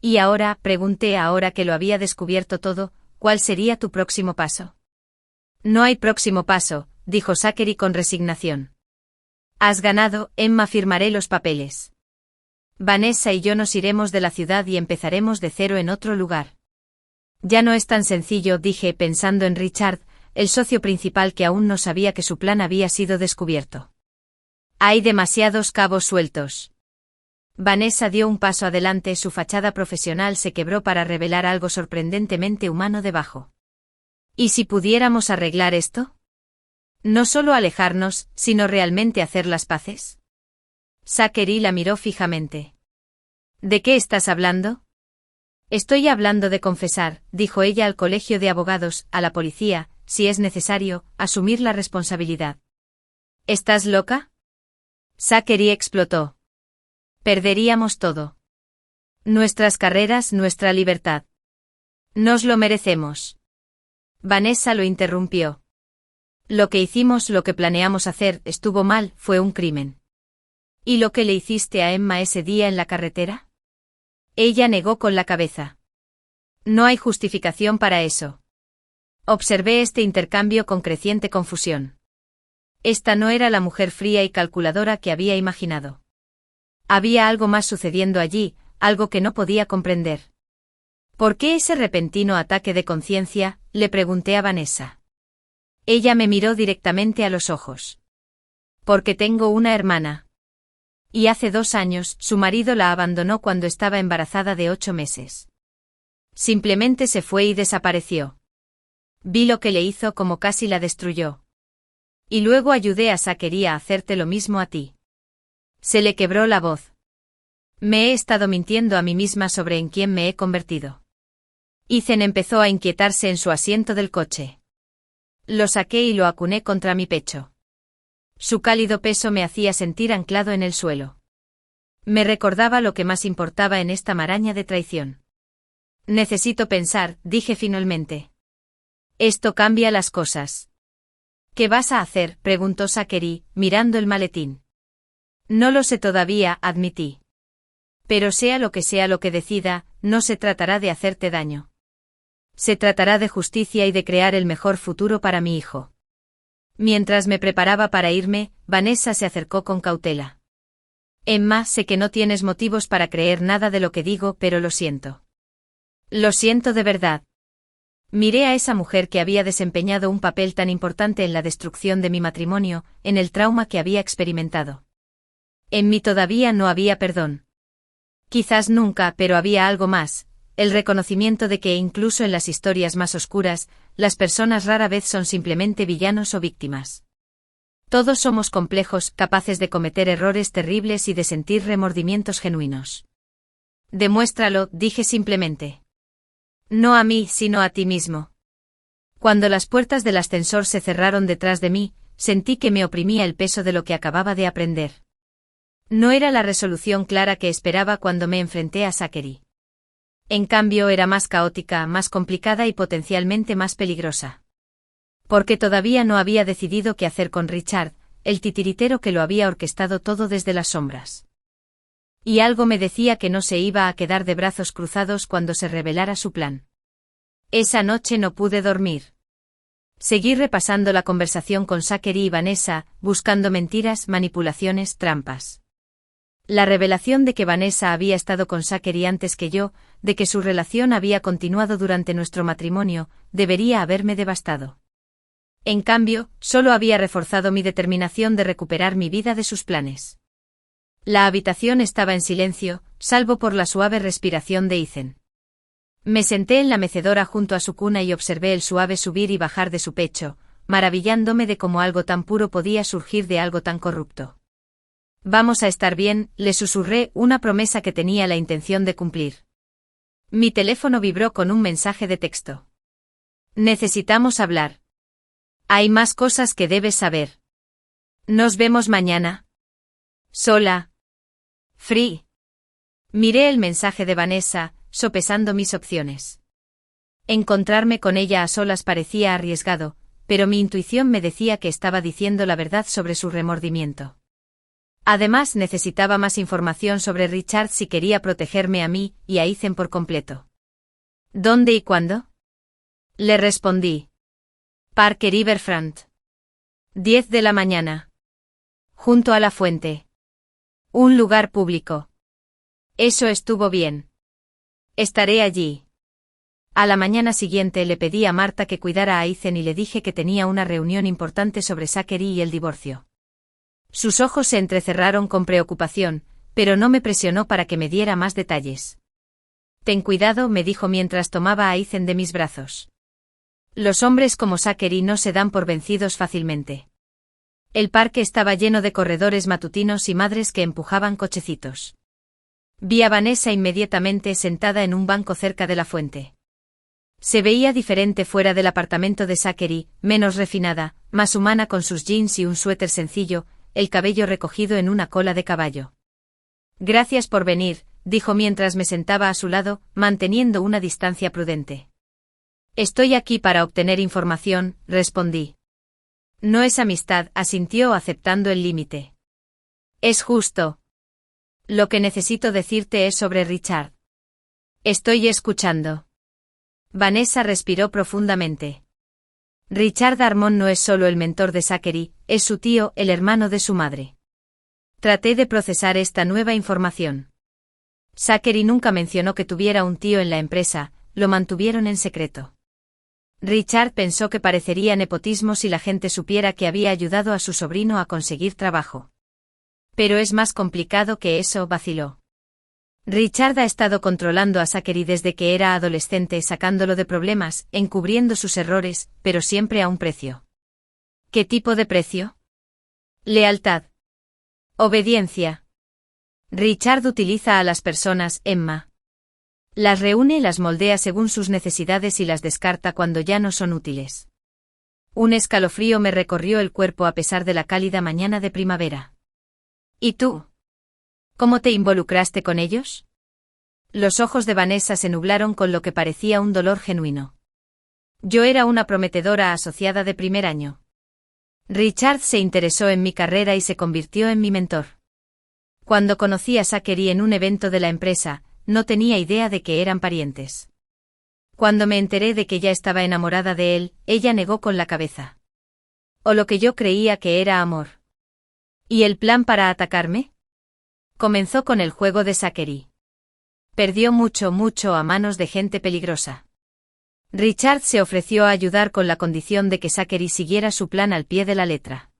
Y ahora, pregunté ahora que lo había descubierto todo, ¿cuál sería tu próximo paso? No hay próximo paso, dijo Zachary con resignación. Has ganado, Emma, firmaré los papeles. Vanessa y yo nos iremos de la ciudad y empezaremos de cero en otro lugar. Ya no es tan sencillo, dije pensando en Richard, el socio principal que aún no sabía que su plan había sido descubierto. Hay demasiados cabos sueltos. Vanessa dio un paso adelante, su fachada profesional se quebró para revelar algo sorprendentemente humano debajo. ¿Y si pudiéramos arreglar esto? No solo alejarnos, sino realmente hacer las paces. Zachary la miró fijamente. ¿De qué estás hablando? Estoy hablando de confesar, dijo ella al colegio de abogados, a la policía, si es necesario, asumir la responsabilidad. ¿Estás loca? Zachary explotó. Perderíamos todo. Nuestras carreras, nuestra libertad. Nos lo merecemos. Vanessa lo interrumpió. Lo que hicimos, lo que planeamos hacer, estuvo mal, fue un crimen. ¿Y lo que le hiciste a Emma ese día en la carretera? Ella negó con la cabeza. No hay justificación para eso. Observé este intercambio con creciente confusión. Esta no era la mujer fría y calculadora que había imaginado. Había algo más sucediendo allí, algo que no podía comprender. ¿Por qué ese repentino ataque de conciencia?, le pregunté a Vanessa. Ella me miró directamente a los ojos. Porque tengo una hermana. Y hace 2 años, su marido la abandonó cuando estaba embarazada de 8 meses. Simplemente se fue y desapareció. Vi lo que le hizo, como casi la destruyó. Y luego ayudé a Zachary a hacerte lo mismo a ti. Se le quebró la voz. Me he estado mintiendo a mí misma sobre en quién me he convertido. Ethan empezó a inquietarse en su asiento del coche. Lo saqué y lo acuné contra mi pecho. Su cálido peso me hacía sentir anclado en el suelo. Me recordaba lo que más importaba en esta maraña de traición. Necesito pensar, dije finalmente. Esto cambia las cosas. ¿Qué vas a hacer?, preguntó Zachary, mirando el maletín. No lo sé todavía, admití. Pero sea lo que decida, no se tratará de hacerte daño. Se tratará de justicia y de crear el mejor futuro para mi hijo. Mientras me preparaba para irme, Vanessa se acercó con cautela. Emma, sé que no tienes motivos para creer nada de lo que digo, pero lo siento. Lo siento de verdad. Miré a esa mujer que había desempeñado un papel tan importante en la destrucción de mi matrimonio, en el trauma que había experimentado. En mí todavía no había perdón. Quizás nunca, pero había algo más, el reconocimiento de que incluso en las historias más oscuras, las personas rara vez son simplemente villanos o víctimas. Todos somos complejos, capaces de cometer errores terribles y de sentir remordimientos genuinos. Demuéstralo, dije simplemente. No a mí, sino a ti mismo. Cuando las puertas del ascensor se cerraron detrás de mí, sentí que me oprimía el peso de lo que acababa de aprender. No era la resolución clara que esperaba cuando me enfrenté a Zachary. En cambio era más caótica, más complicada y potencialmente más peligrosa. Porque todavía no había decidido qué hacer con Richard, el titiritero que lo había orquestado todo desde las sombras. Y algo me decía que no se iba a quedar de brazos cruzados cuando se revelara su plan. Esa noche no pude dormir. Seguí repasando la conversación con Zachary y Vanessa, buscando mentiras, manipulaciones, trampas. La revelación de que Vanessa había estado con Zachary antes que yo, de que su relación había continuado durante nuestro matrimonio, debería haberme devastado. En cambio, solo había reforzado mi determinación de recuperar mi vida de sus planes. La habitación estaba en silencio, salvo por la suave respiración de Ethan. Me senté en la mecedora junto a su cuna y observé el suave subir y bajar de su pecho, maravillándome de cómo algo tan puro podía surgir de algo tan corrupto. Vamos a estar bien, le susurré, una promesa que tenía la intención de cumplir. Mi teléfono vibró con un mensaje de texto. Necesitamos hablar. Hay más cosas que debes saber. Nos vemos mañana. Sola. Free. Miré el mensaje de Vanessa, sopesando mis opciones. Encontrarme con ella a solas parecía arriesgado, pero mi intuición me decía que estaba diciendo la verdad sobre su remordimiento. Además necesitaba más información sobre Richard si quería protegerme a mí y a Ethan por completo. ¿Dónde y cuándo? Le respondí. Parque Riverfront. 10 de la mañana. Junto a la fuente. Un lugar público. Eso estuvo bien. Estaré allí. A la mañana siguiente le pedí a Marta que cuidara a Ethan y le dije que tenía una reunión importante sobre Zachary y el divorcio. Sus ojos se entrecerraron con preocupación, pero no me presionó para que me diera más detalles. Ten cuidado, me dijo mientras tomaba a Ethan de mis brazos. Los hombres como Zachary no se dan por vencidos fácilmente. El parque estaba lleno de corredores matutinos y madres que empujaban cochecitos. Vi a Vanessa inmediatamente sentada en un banco cerca de la fuente. Se veía diferente fuera del apartamento de Zachary, menos refinada, más humana con sus jeans y un suéter sencillo, el cabello recogido en una cola de caballo. Gracias por venir, dijo mientras me sentaba a su lado, manteniendo una distancia prudente. Estoy aquí para obtener información, respondí. No es amistad, asintió aceptando el límite. Es justo. Lo que necesito decirte es sobre Richard. Estoy escuchando. Vanessa respiró profundamente. Richard Darmon no es solo el mentor de Zachary, es su tío, el hermano de su madre. Traté de procesar esta nueva información. Zachary nunca mencionó que tuviera un tío en la empresa, lo mantuvieron en secreto. Richard pensó que parecería nepotismo si la gente supiera que había ayudado a su sobrino a conseguir trabajo. Pero es más complicado que eso, vaciló. Richard ha estado controlando a Zachary desde que era adolescente, sacándolo de problemas, encubriendo sus errores, pero siempre a un precio. ¿Qué tipo de precio? Lealtad. Obediencia. Richard utiliza a las personas, Emma. Las reúne, las moldea según sus necesidades y las descarta cuando ya no son útiles. Un escalofrío me recorrió el cuerpo a pesar de la cálida mañana de primavera. ¿Y tú? ¿Cómo te involucraste con ellos? Los ojos de Vanessa se nublaron con lo que parecía un dolor genuino. Yo era una prometedora asociada de primer año. Richard se interesó en mi carrera y se convirtió en mi mentor. Cuando conocí a Zachary en un evento de la empresa, no tenía idea de que eran parientes. Cuando me enteré de que ya estaba enamorada de él, ella negó con la cabeza. O lo que yo creía que era amor. ¿Y el plan para atacarme? Comenzó con el juego de Zachary. Perdió mucho a manos de gente peligrosa. Richard se ofreció a ayudar con la condición de que Zachary siguiera su plan al pie de la letra.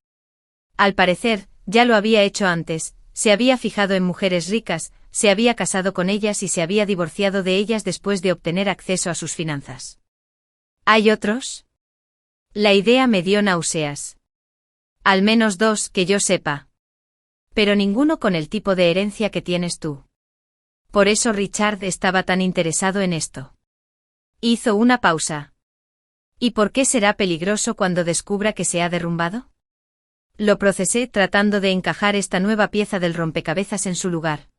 Al parecer, ya lo había hecho antes, se había fijado en mujeres ricas, se había casado con ellas y se había divorciado de ellas después de obtener acceso a sus finanzas. ¿Hay otros? La idea me dio náuseas. Al menos 2 que yo sepa. Pero ninguno con el tipo de herencia que tienes tú. Por eso Richard estaba tan interesado en esto. Hizo una pausa. ¿Y por qué será peligroso cuando descubra que se ha derrumbado? Lo procesé tratando de encajar esta nueva pieza del rompecabezas en su lugar.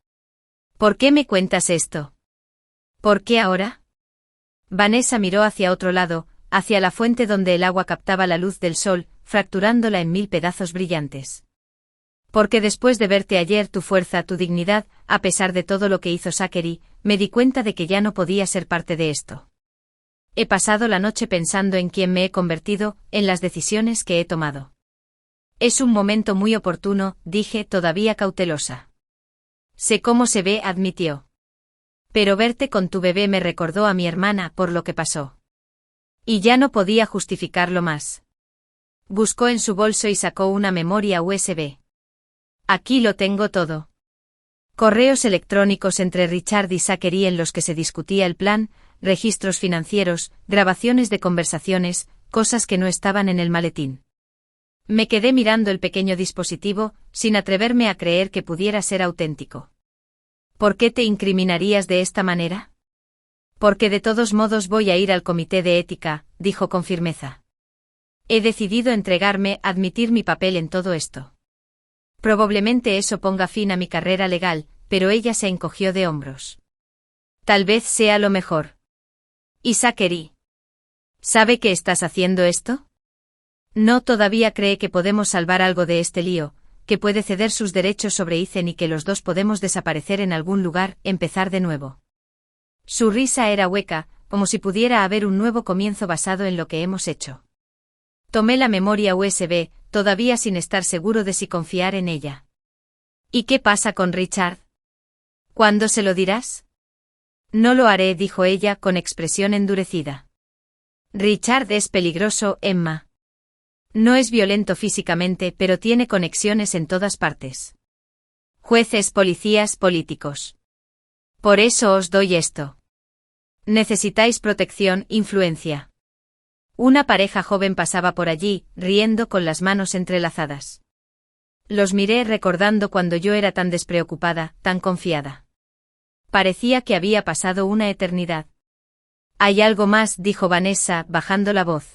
¿Por qué me cuentas esto? ¿Por qué ahora? Vanessa miró hacia otro lado, hacia la fuente donde el agua captaba la luz del sol, fracturándola en 1000 pedazos brillantes. Porque después de verte ayer, tu fuerza, tu dignidad, a pesar de todo lo que hizo Zachary, me di cuenta de que ya no podía ser parte de esto. He pasado la noche pensando en quién me he convertido, en las decisiones que he tomado. Es un momento muy oportuno, dije, todavía cautelosa. Sé cómo se ve, admitió. Pero verte con tu bebé me recordó a mi hermana por lo que pasó. Y ya no podía justificarlo más. Buscó en su bolso y sacó una memoria USB. Aquí lo tengo todo. Correos electrónicos entre Richard y Zachary en los que se discutía el plan, registros financieros, grabaciones de conversaciones, cosas que no estaban en el maletín. Me quedé mirando el pequeño dispositivo, sin atreverme a creer que pudiera ser auténtico. ¿Por qué te incriminarías de esta manera? Porque de todos modos voy a ir al comité de ética, dijo con firmeza. He decidido entregarme, admitir mi papel en todo esto. Probablemente eso ponga fin a mi carrera legal, pero ella se encogió de hombros. Tal vez sea lo mejor. ¿Y Zachary? ¿Sabe que estás haciendo esto? No, todavía cree que podemos salvar algo de este lío, que puede ceder sus derechos sobre Ethan y que los dos podemos desaparecer en algún lugar, empezar de nuevo. Su risa era hueca, como si pudiera haber un nuevo comienzo basado en lo que hemos hecho. Tomé la memoria USB, todavía sin estar seguro de si confiar en ella. ¿Y qué pasa con Richard? ¿Cuándo se lo dirás? No lo haré, dijo ella con expresión endurecida. Richard es peligroso, Emma. No es violento físicamente, pero tiene conexiones en todas partes. Jueces, policías, políticos. Por eso os doy esto. Necesitáis protección, influencia. Una pareja joven pasaba por allí, riendo con las manos entrelazadas. Los miré recordando cuando yo era tan despreocupada, tan confiada. Parecía que había pasado una eternidad. Hay algo más, dijo Vanessa, bajando la voz.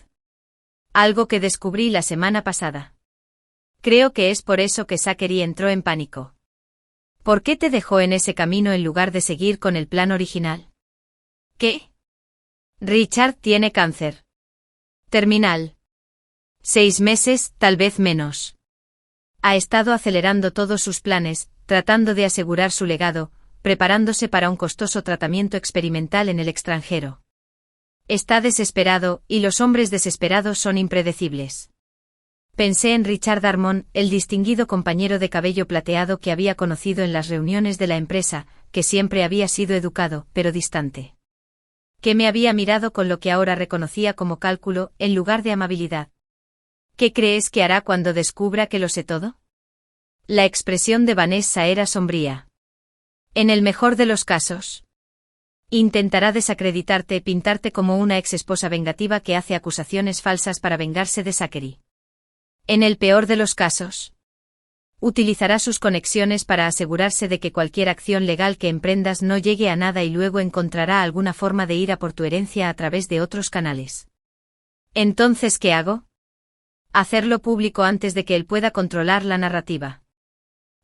Algo que descubrí la semana pasada. Creo que es por eso que Zachary entró en pánico. ¿Por qué te dejó en ese camino en lugar de seguir con el plan original? ¿Qué? Richard tiene cáncer. Terminal. 6 meses, tal vez menos. Ha estado acelerando todos sus planes, tratando de asegurar su legado, preparándose para un costoso tratamiento experimental en el extranjero. Está desesperado, y los hombres desesperados son impredecibles. Pensé en Richard Armon, el distinguido compañero de cabello plateado que había conocido en las reuniones de la empresa, que siempre había sido educado, pero distante. Que me había mirado con lo que ahora reconocía como cálculo, en lugar de amabilidad. ¿Qué crees que hará cuando descubra que lo sé todo? La expresión de Vanessa era sombría. En el mejor de los casos. Intentará desacreditarte, pintarte como una ex esposa vengativa que hace acusaciones falsas para vengarse de Zachary. En el peor de los casos. Utilizará sus conexiones para asegurarse de que cualquier acción legal que emprendas no llegue a nada y luego encontrará alguna forma de ir a por tu herencia a través de otros canales. Entonces, ¿qué hago? Hacerlo público antes de que él pueda controlar la narrativa.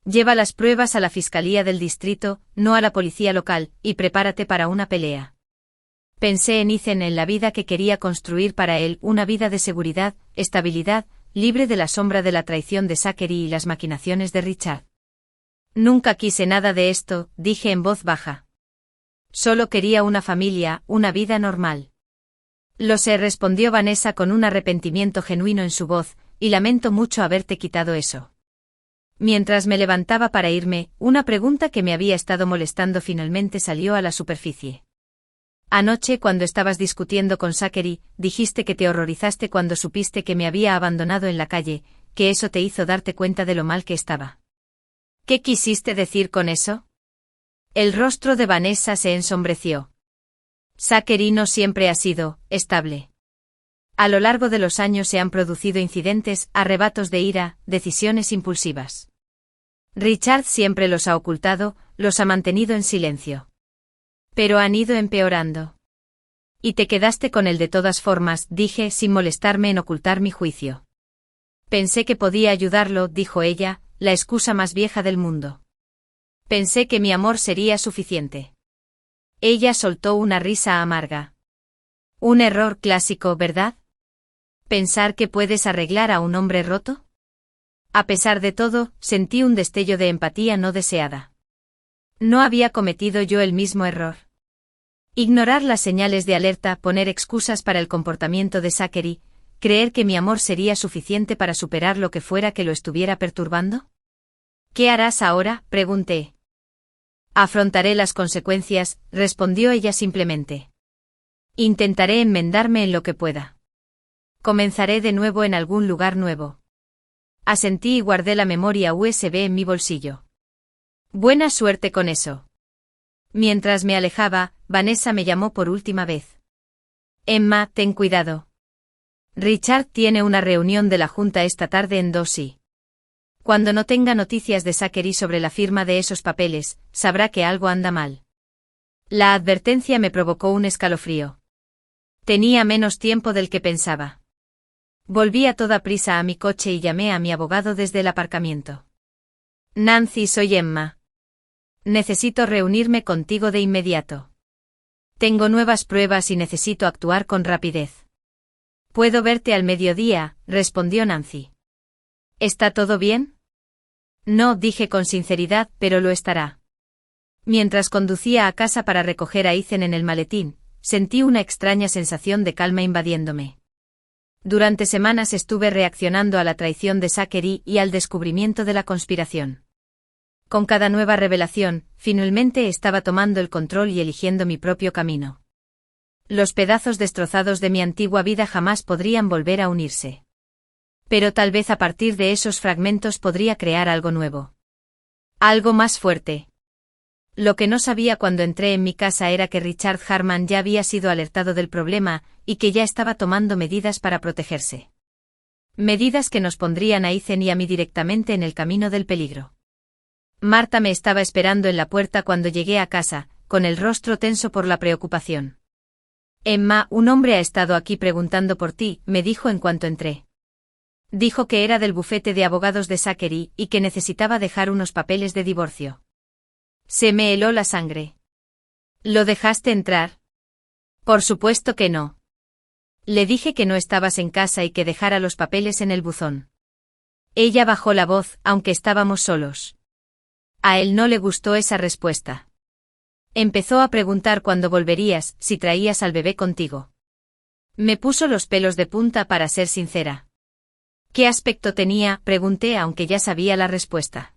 Lleva las pruebas a la Fiscalía del Distrito, no a la policía local, y prepárate para una pelea. Pensé en Ethan, en la vida que quería construir para él, una vida de seguridad, estabilidad, libre de la sombra de la traición de Zachary y las maquinaciones de Richard. Nunca quise nada de esto, dije en voz baja. Solo quería una familia, una vida normal. Lo sé, respondió Vanessa con un arrepentimiento genuino en su voz, y lamento mucho haberte quitado eso. Mientras me levantaba para irme, una pregunta que me había estado molestando finalmente salió a la superficie. Anoche, cuando estabas discutiendo con Zachary, dijiste que te horrorizaste cuando supiste que me había abandonado en la calle, que eso te hizo darte cuenta de lo mal que estaba. ¿Qué quisiste decir con eso? El rostro de Vanessa se ensombreció. Zachary no siempre ha sido estable. A lo largo de los años se han producido incidentes, arrebatos de ira, decisiones impulsivas. Richard siempre los ha ocultado, los ha mantenido en silencio. Pero han ido empeorando. Y te quedaste con él de todas formas, dije sin molestarme en ocultar mi juicio. Pensé que podía ayudarlo, dijo ella, la excusa más vieja del mundo. Pensé que mi amor sería suficiente. Ella soltó una risa amarga. Un error clásico, ¿verdad? ¿Pensar que puedes arreglar a un hombre roto? A pesar de todo, sentí un destello de empatía no deseada. ¿No había cometido yo el mismo error? Ignorar las señales de alerta, poner excusas para el comportamiento de Zachary, creer que mi amor sería suficiente para superar lo que fuera que lo estuviera perturbando. ¿Qué harás ahora?, pregunté. Afrontaré las consecuencias, respondió ella simplemente. Intentaré enmendarme en lo que pueda. Comenzaré de nuevo en algún lugar nuevo. Asentí y guardé la memoria USB en mi bolsillo. Buena suerte con eso. Mientras me alejaba, Vanessa me llamó por última vez. Emma, ten cuidado. Richard tiene una reunión de la junta esta tarde en 2 y. Cuando no tenga noticias de Zachary sobre la firma de esos papeles, sabrá que algo anda mal. La advertencia me provocó un escalofrío. Tenía menos tiempo del que pensaba. Volví a toda prisa a mi coche y llamé a mi abogado desde el aparcamiento. Nancy, soy Emma. Necesito reunirme contigo de inmediato. Tengo nuevas pruebas y necesito actuar con rapidez. Puedo verte al mediodía, respondió Nancy. ¿Está todo bien? No, dije con sinceridad, pero lo estará. Mientras conducía a casa para recoger a Ethan en el maletín, sentí una extraña sensación de calma invadiéndome. Durante semanas estuve reaccionando a la traición de Zachary y al descubrimiento de la conspiración. Con cada nueva revelación, finalmente estaba tomando el control y eligiendo mi propio camino. Los pedazos destrozados de mi antigua vida jamás podrían volver a unirse. Pero tal vez a partir de esos fragmentos podría crear algo nuevo. Algo más fuerte. Lo que no sabía cuando entré en mi casa era que Richard Harman ya había sido alertado del problema, y que ya estaba tomando medidas para protegerse. Medidas que nos pondrían a Ethan y a mí directamente en el camino del peligro. Marta me estaba esperando en la puerta cuando llegué a casa, con el rostro tenso por la preocupación. Emma, un hombre ha estado aquí preguntando por ti, me dijo en cuanto entré. Dijo que era del bufete de abogados de Zachary y que necesitaba dejar unos papeles de divorcio. Se me heló la sangre. ¿Lo dejaste entrar? Por supuesto que no. Le dije que no estabas en casa y que dejara los papeles en el buzón. Ella bajó la voz, aunque estábamos solos. A él no le gustó esa respuesta. Empezó a preguntar cuándo volverías, si traías al bebé contigo. Me puso los pelos de punta para ser sincera. ¿Qué aspecto tenía?, pregunté aunque ya sabía la respuesta.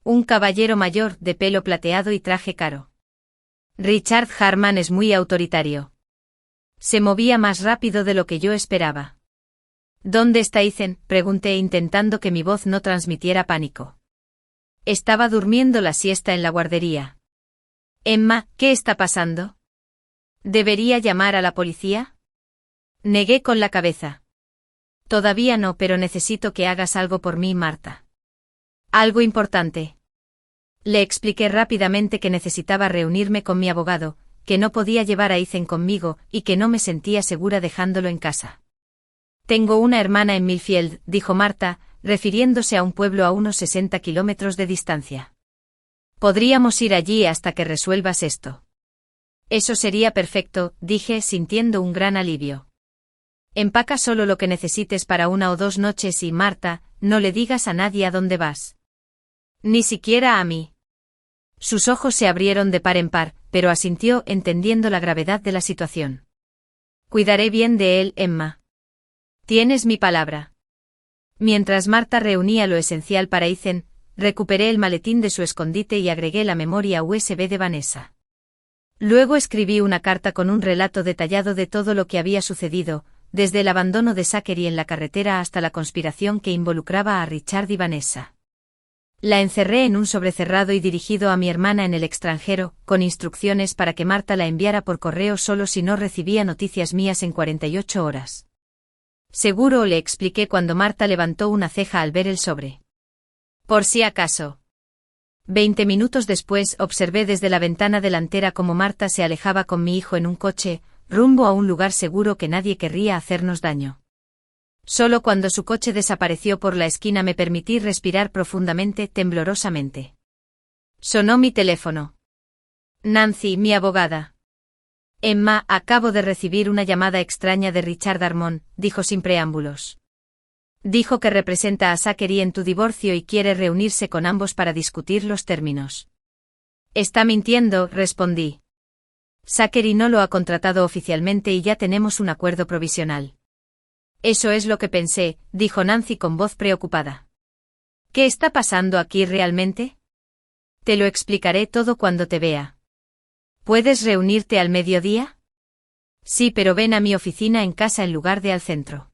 Un caballero mayor, de pelo plateado y traje caro. Richard Harman es muy autoritario. Se movía más rápido de lo que yo esperaba. ¿Dónde está Ethan?, pregunté intentando que mi voz no transmitiera pánico. Estaba durmiendo la siesta en la guardería. Emma, ¿qué está pasando? ¿Debería llamar a la policía? Negué con la cabeza. Todavía no, pero necesito que hagas algo por mí, Marta. Algo importante. Le expliqué rápidamente que necesitaba reunirme con mi abogado, que no podía llevar a Ethan conmigo y que no me sentía segura dejándolo en casa. Tengo una hermana en Millfield, dijo Marta, refiriéndose a un pueblo a unos 60 kilómetros de distancia. Podríamos ir allí hasta que resuelvas esto. Eso sería perfecto, dije sintiendo un gran alivio. Empaca solo lo que necesites para 1 o 2 noches y, Marta, no le digas a nadie a dónde vas. Ni siquiera a mí. Sus ojos se abrieron de par en par, pero asintió entendiendo la gravedad de la situación. Cuidaré bien de él, Emma. Tienes mi palabra. Mientras Marta reunía lo esencial para Ethan, recuperé el maletín de su escondite y agregué la memoria USB de Vanessa. Luego escribí una carta con un relato detallado de todo lo que había sucedido, desde el abandono de Zachary en la carretera hasta la conspiración que involucraba a Richard y Vanessa. La encerré en un sobre cerrado y dirigido a mi hermana en el extranjero, con instrucciones para que Marta la enviara por correo solo si no recibía noticias mías en 48 horas. Seguro, le expliqué cuando Marta levantó una ceja al ver el sobre. Por si acaso. 20 minutos después observé desde la ventana delantera cómo Marta se alejaba con mi hijo en un coche, rumbo a un lugar seguro que nadie querría hacernos daño. Solo cuando su coche desapareció por la esquina me permití respirar profundamente, temblorosamente. Sonó mi teléfono. Nancy, mi abogada. Emma, acabo de recibir una llamada extraña de Richard Harmon, dijo sin preámbulos. Dijo que representa a Zachary en tu divorcio y quiere reunirse con ambos para discutir los términos. Está mintiendo, respondí. Zachary no lo ha contratado oficialmente y ya tenemos un acuerdo provisional. Eso es lo que pensé, dijo Nancy con voz preocupada. ¿Qué está pasando aquí realmente? Te lo explicaré todo cuando te vea. ¿Puedes reunirte al mediodía? Sí, pero ven a mi oficina en casa en lugar de al centro.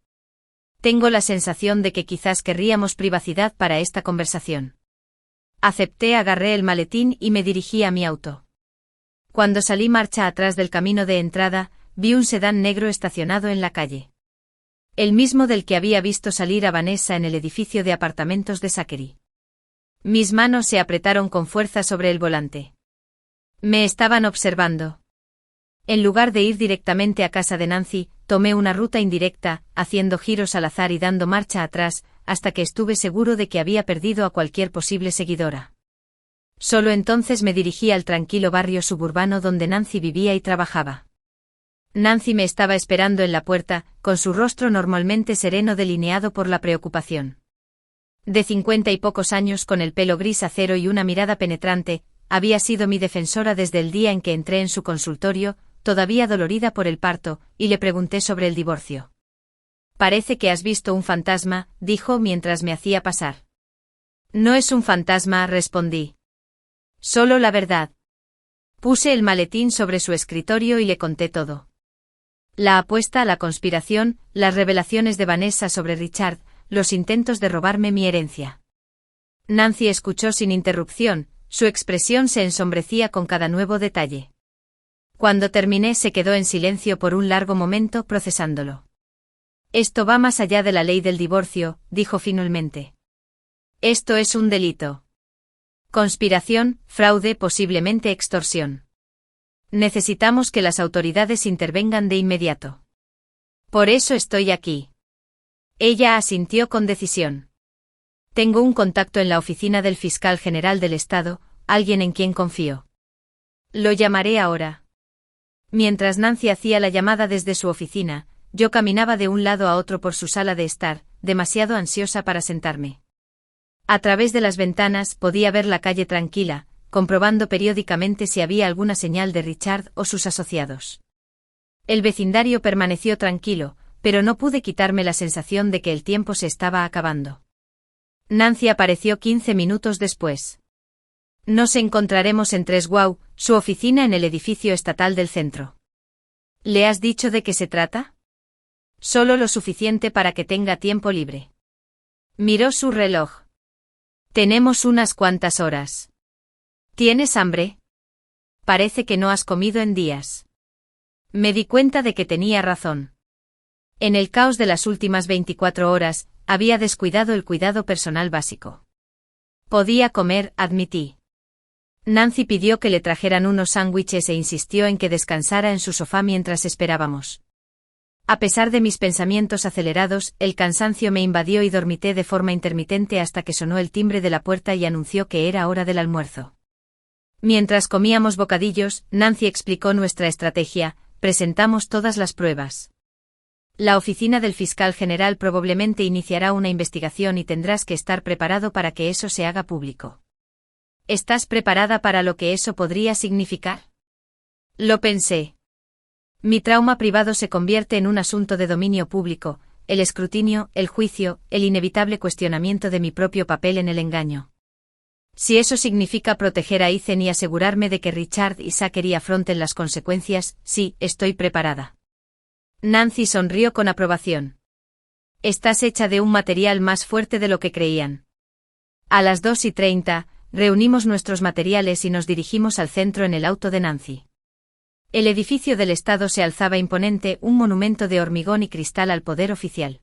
Tengo la sensación de que quizás querríamos privacidad para esta conversación. Acepté, agarré el maletín y me dirigí a mi auto. Cuando salí marcha atrás del camino de entrada, vi un sedán negro estacionado en la calle. El mismo del que había visto salir a Vanessa en el edificio de apartamentos de Zachary. Mis manos se apretaron con fuerza sobre el volante. Me estaban observando. En lugar de ir directamente a casa de Nancy, tomé una ruta indirecta, haciendo giros al azar y dando marcha atrás, hasta que estuve seguro de que había perdido a cualquier posible seguidora. Solo entonces me dirigí al tranquilo barrio suburbano donde Nancy vivía y trabajaba. Nancy me estaba esperando en la puerta, con su rostro normalmente sereno delineado por la preocupación. De 50 y pocos años, con el pelo gris acero y una mirada penetrante, había sido mi defensora desde el día en que entré en su consultorio, todavía dolorida por el parto, y le pregunté sobre el divorcio. Parece que has visto un fantasma, dijo mientras me hacía pasar. No es un fantasma, respondí. Solo la verdad. Puse el maletín sobre su escritorio y le conté todo. La apuesta a la conspiración, las revelaciones de Vanessa sobre Richard, los intentos de robarme mi herencia. Nancy escuchó sin interrupción, su expresión se ensombrecía con cada nuevo detalle. Cuando terminé se quedó en silencio por un largo momento procesándolo. Esto va más allá de la ley del divorcio, dijo finalmente. Esto es un delito. Conspiración, fraude, posiblemente extorsión. Necesitamos que las autoridades intervengan de inmediato. Por eso estoy aquí. Ella asintió con decisión. Tengo un contacto en la oficina del fiscal general del estado, alguien en quien confío. Lo llamaré ahora. Mientras Nancy hacía la llamada desde su oficina, yo caminaba de un lado a otro por su sala de estar, demasiado ansiosa para sentarme. A través de las ventanas podía ver la calle tranquila, comprobando periódicamente si había alguna señal de Richard o sus asociados. El vecindario permaneció tranquilo, pero no pude quitarme la sensación de que el tiempo se estaba acabando. Nancy apareció 15 minutos después. Nos encontraremos en 3 Wow, Su oficina en el edificio estatal del centro. ¿Le has dicho de qué se trata? Solo lo suficiente para que tenga tiempo libre. Miró su reloj. Tenemos unas cuantas horas. ¿Tienes hambre? Parece que no has comido en días. Me di cuenta de que tenía razón. En el caos de las últimas 24 horas, había descuidado el cuidado personal básico. Podía comer, admití. Nancy pidió que le trajeran unos sándwiches e insistió en que descansara en su sofá mientras esperábamos. A pesar de mis pensamientos acelerados, el cansancio me invadió y dormité de forma intermitente hasta que sonó el timbre de la puerta y anunció que era hora del almuerzo. Mientras comíamos bocadillos, Nancy explicó nuestra estrategia, presentamos todas las pruebas. La oficina del fiscal general probablemente iniciará una investigación y tendrás que estar preparado para que eso se haga público. ¿Estás preparada para lo que eso podría significar? Lo pensé. Mi trauma privado se convierte en un asunto de dominio público, el escrutinio, el juicio, el inevitable cuestionamiento de mi propio papel en el engaño. Si eso significa proteger a Ethan y asegurarme de que Richard y Zachary afronten las consecuencias, sí, estoy preparada. Nancy sonrió con aprobación. Estás hecha de un material más fuerte de lo que creían. A las 2:30, reunimos nuestros materiales y nos dirigimos al centro en el auto de Nancy. El edificio del Estado se alzaba imponente, un monumento de hormigón y cristal al poder oficial.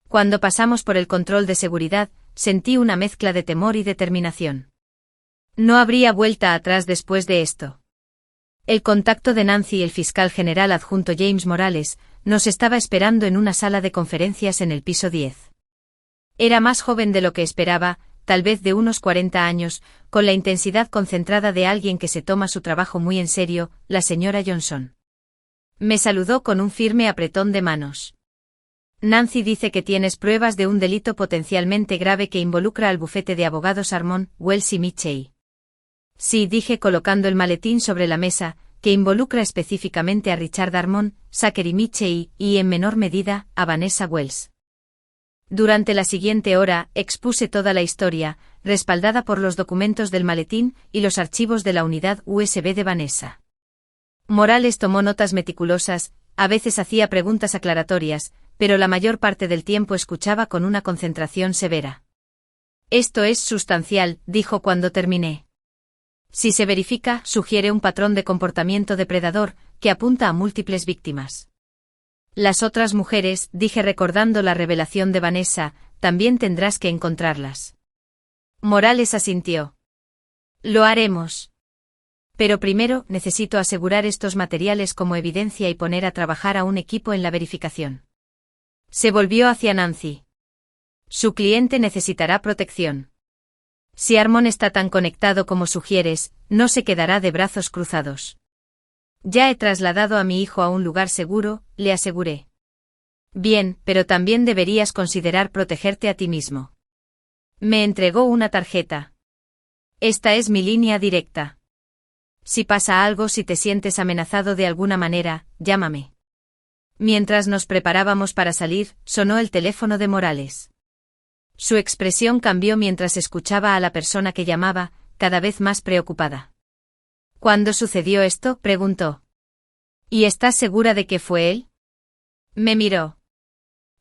Cuando pasamos por el control de seguridad, sentí una mezcla de temor y determinación. No habría vuelta atrás después de esto. El contacto de Nancy y el fiscal general adjunto James Morales nos estaba esperando en una sala de conferencias en el piso 10. Era más joven de lo que esperaba, tal vez de unos 40 años, con la intensidad concentrada de alguien que se toma su trabajo muy en serio, la señora Johnson. Me saludó con un firme apretón de manos. Nancy dice que tienes pruebas de un delito potencialmente grave que involucra al bufete de abogados Armon, Wells y Mitchell. Sí, dije colocando el maletín sobre la mesa, que involucra específicamente a Richard Armon, Zachary Mitchell y, en menor medida, a Vanessa Wells. Durante la siguiente hora, expuse toda la historia, respaldada por los documentos del maletín y los archivos de la unidad USB de Vanessa. Morales tomó notas meticulosas, a veces hacía preguntas aclaratorias, pero la mayor parte del tiempo escuchaba con una concentración severa. Esto es sustancial, dijo cuando terminé. Si se verifica, sugiere un patrón de comportamiento depredador, que apunta a múltiples víctimas. Las otras mujeres, dije recordando la revelación de Vanessa, también tendrás que encontrarlas. Morales asintió. Lo haremos. Pero primero, necesito asegurar estos materiales como evidencia y poner a trabajar a un equipo en la verificación. Se volvió hacia Nancy. Su cliente necesitará protección. Si Armon está tan conectado como sugieres, no se quedará de brazos cruzados. Ya he trasladado a mi hijo a un lugar seguro, le aseguré. Bien, pero también deberías considerar protegerte a ti mismo. Me entregó una tarjeta. Esta es mi línea directa. Si pasa algo, si te sientes amenazado de alguna manera, llámame. Mientras nos preparábamos para salir, sonó el teléfono de Morales. Su expresión cambió mientras escuchaba a la persona que llamaba, cada vez más preocupada. ¿Cuándo sucedió esto?, preguntó. ¿Y estás segura de que fue él? Me miró.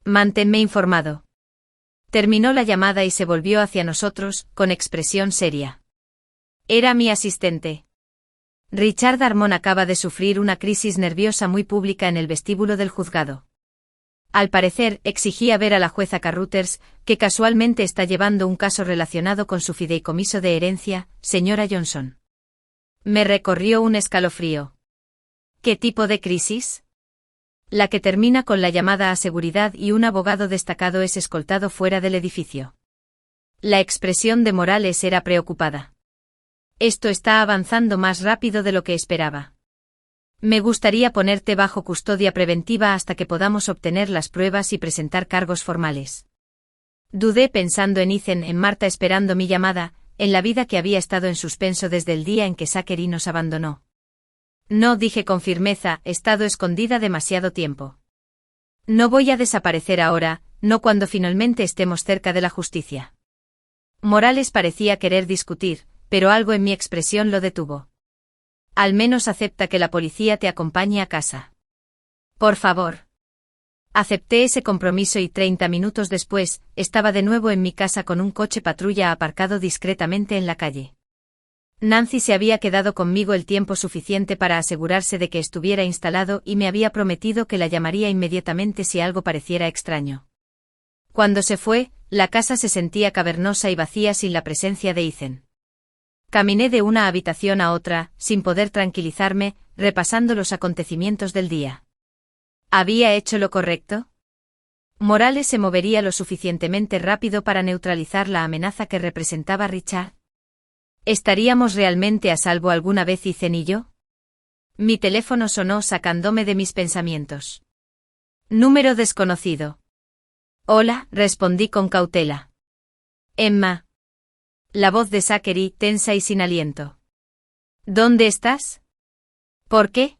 Manténme informado. Terminó la llamada y se volvió hacia nosotros, con expresión seria. Era mi asistente. Richard Armon acaba de sufrir una crisis nerviosa muy pública en el vestíbulo del juzgado. Al parecer, exigía ver a la jueza Carruthers, que casualmente está llevando un caso relacionado con su fideicomiso de herencia, señora Johnson. Me recorrió un escalofrío. ¿Qué tipo de crisis? La que termina con la llamada a seguridad y un abogado destacado es escoltado fuera del edificio. La expresión de Morales era preocupada. Esto está avanzando más rápido de lo que esperaba. Me gustaría ponerte bajo custodia preventiva hasta que podamos obtener las pruebas y presentar cargos formales. Dudé pensando en Ethan, en Marta esperando mi llamada, en la vida que había estado en suspenso desde el día en que Zachary nos abandonó. No, dije con firmeza, he estado escondida demasiado tiempo. No voy a desaparecer ahora, no cuando finalmente estemos cerca de la justicia. Morales parecía querer discutir, pero algo en mi expresión lo detuvo. Al menos acepta que la policía te acompañe a casa. Por favor. Acepté ese compromiso y 30 minutos después, estaba de nuevo en mi casa con un coche patrulla aparcado discretamente en la calle. Nancy se había quedado conmigo el tiempo suficiente para asegurarse de que estuviera instalado y me había prometido que la llamaría inmediatamente si algo pareciera extraño. Cuando se fue, la casa se sentía cavernosa y vacía sin la presencia de Ethan. Caminé de una habitación a otra, sin poder tranquilizarme, repasando los acontecimientos del día. ¿Había hecho lo correcto? ¿Morales se movería lo suficientemente rápido para neutralizar la amenaza que representaba Richard? ¿Estaríamos realmente a salvo alguna vez Ethan y yo? Mi teléfono sonó sacándome de mis pensamientos. Número desconocido. Hola, respondí con cautela. Emma. La voz de Zachary, tensa y sin aliento. ¿Dónde estás? ¿Por qué?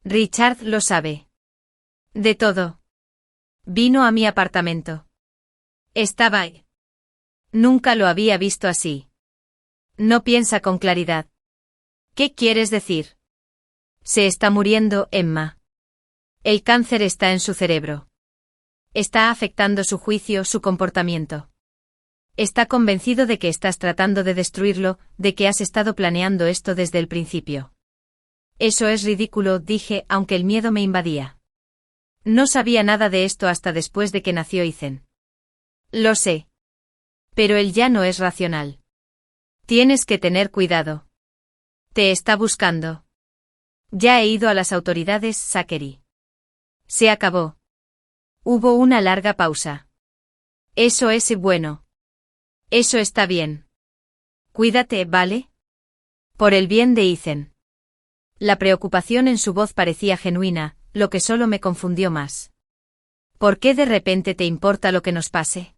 Richard lo sabe. De todo. Vino a mi apartamento. Estaba ahí. Nunca lo había visto así. No piensa con claridad. ¿Qué quieres decir? Se está muriendo, Emma. El cáncer está en su cerebro. Está afectando su juicio, su comportamiento. Está convencido de que estás tratando de destruirlo, de que has estado planeando esto desde el principio. Eso es ridículo, dije, aunque el miedo me invadía. No sabía nada de esto hasta después de que nació Ethan. Lo sé. Pero él ya no es racional. Tienes que tener cuidado. Te está buscando. Ya he ido a las autoridades, Zachary. Se acabó. Hubo una larga pausa. Eso es bueno. Eso está bien. Cuídate, ¿vale? Por el bien de Ethan. La preocupación en su voz parecía genuina, lo que solo me confundió más. ¿Por qué de repente te importa lo que nos pase?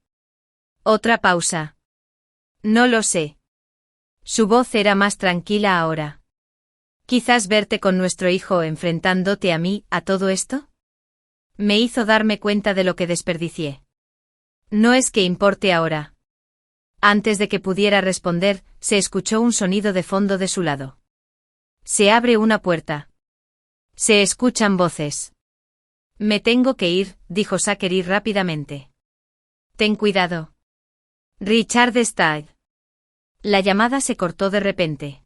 Otra pausa. No lo sé. Su voz era más tranquila ahora. Quizás verte con nuestro hijo enfrentándote a mí, a todo esto. Me hizo darme cuenta de lo que desperdicié. No es que importe ahora. Antes de que pudiera responder, se escuchó un sonido de fondo de su lado. Se abre una puerta. Se escuchan voces. Me tengo que ir, dijo Zachary rápidamente. Ten cuidado. Richard está. La llamada se cortó de repente.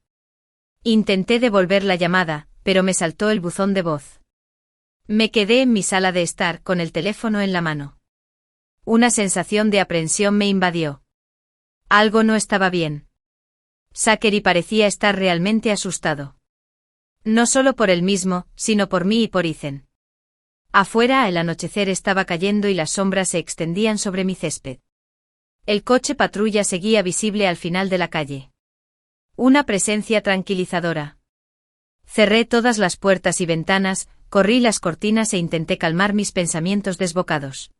Intenté devolver la llamada, pero me saltó el buzón de voz. Me quedé en mi sala de estar con el teléfono en la mano. Una sensación de aprensión me invadió. Algo no estaba bien. Zachary parecía estar realmente asustado. No solo por él mismo, sino por mí y por Ethan. Afuera el anochecer estaba cayendo y las sombras se extendían sobre mi césped. El coche patrulla seguía visible al final de la calle. Una presencia tranquilizadora. Cerré todas las puertas y ventanas, corrí las cortinas e intenté calmar mis pensamientos desbocados.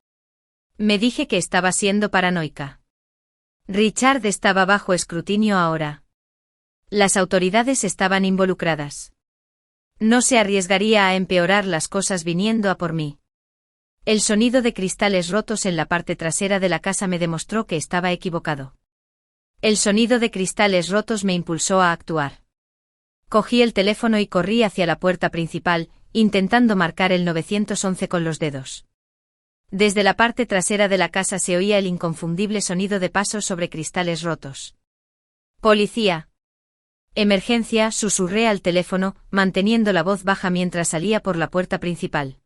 Me dije que estaba siendo paranoica. Richard estaba bajo escrutinio ahora. Las autoridades estaban involucradas. No se arriesgaría a empeorar las cosas viniendo a por mí. El sonido de cristales rotos en la parte trasera de la casa me demostró que estaba equivocado. El sonido de cristales rotos me impulsó a actuar. Cogí el teléfono y corrí hacia la puerta principal, intentando marcar el 911 con los dedos. Desde la parte trasera de la casa se oía el inconfundible sonido de pasos sobre cristales rotos. «Policía». «Emergencia», susurré al teléfono, manteniendo la voz baja mientras salía por la puerta principal.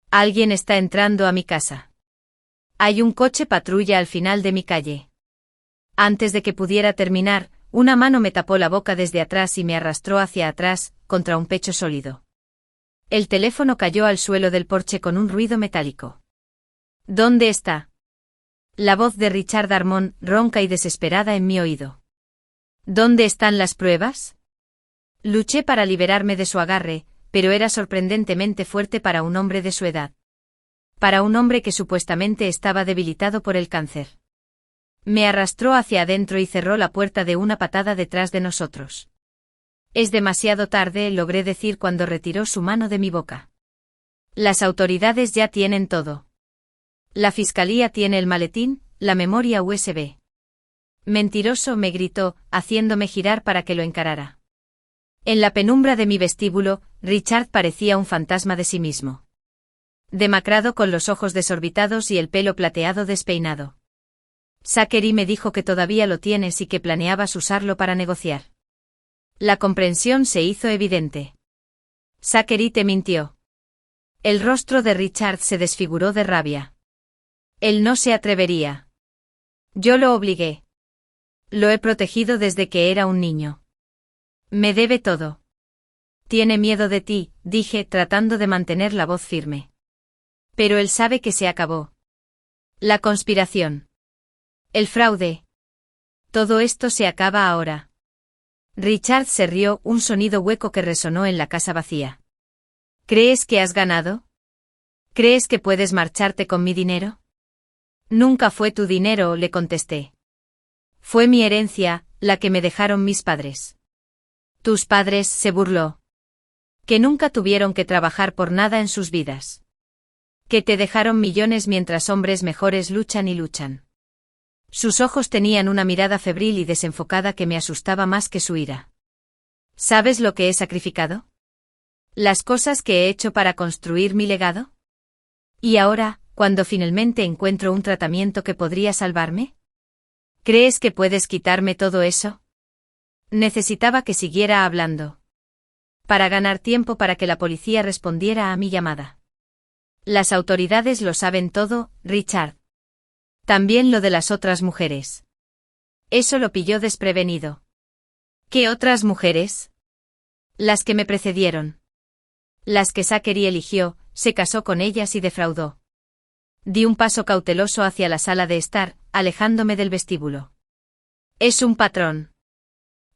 «Alguien está entrando a mi casa. Hay un coche patrulla al final de mi calle». Antes de que pudiera terminar, una mano me tapó la boca desde atrás y me arrastró hacia atrás, contra un pecho sólido. El teléfono cayó al suelo del porche con un ruido metálico. «¿Dónde está?» La voz de Richard Darmon, ronca y desesperada en mi oído. «¿Dónde están las pruebas?» Luché para liberarme de su agarre, pero era sorprendentemente fuerte para un hombre de su edad. Para un hombre que supuestamente estaba debilitado por el cáncer. Me arrastró hacia adentro y cerró la puerta de una patada detrás de nosotros. «Es demasiado tarde», logré decir cuando retiró su mano de mi boca. «Las autoridades ya tienen todo. La fiscalía tiene el maletín, la memoria USB». «Mentiroso», me gritó, haciéndome girar para que lo encarara. En la penumbra de mi vestíbulo, Richard parecía un fantasma de sí mismo. Demacrado, con los ojos desorbitados y el pelo plateado despeinado. Zachary me dijo que todavía lo tienes y que planeabas usarlo para negociar. La comprensión se hizo evidente. Zachary te mintió. El rostro de Richard se desfiguró de rabia. Él no se atrevería. Yo lo obligué. Lo he protegido desde que era un niño. Me debe todo. Tiene miedo de ti, dije, tratando de mantener la voz firme. Pero él sabe que se acabó. La conspiración. El fraude. Todo esto se acaba ahora. Richard se rió, un sonido hueco que resonó en la casa vacía. ¿Crees que has ganado? ¿Crees que puedes marcharte con mi dinero? Nunca fue tu dinero, le contesté. Fue mi herencia, la que me dejaron mis padres. Tus padres, se burló. Que nunca tuvieron que trabajar por nada en sus vidas. Que te dejaron millones mientras hombres mejores luchan y luchan. Sus ojos tenían una mirada febril y desenfocada que me asustaba más que su ira. ¿Sabes lo que he sacrificado? ¿Las cosas que he hecho para construir mi legado? ¿Y ahora, cuando finalmente encuentro un tratamiento que podría salvarme? ¿Crees que puedes quitarme todo eso? Necesitaba que siguiera hablando. Para ganar tiempo para que la policía respondiera a mi llamada. Las autoridades lo saben todo, Richard. También lo de las otras mujeres. Eso lo pilló desprevenido. ¿Qué otras mujeres? Las que me precedieron. Las que Zachary eligió, se casó con ellas y defraudó. Di un paso cauteloso hacia la sala de estar, alejándome del vestíbulo. Es un patrón.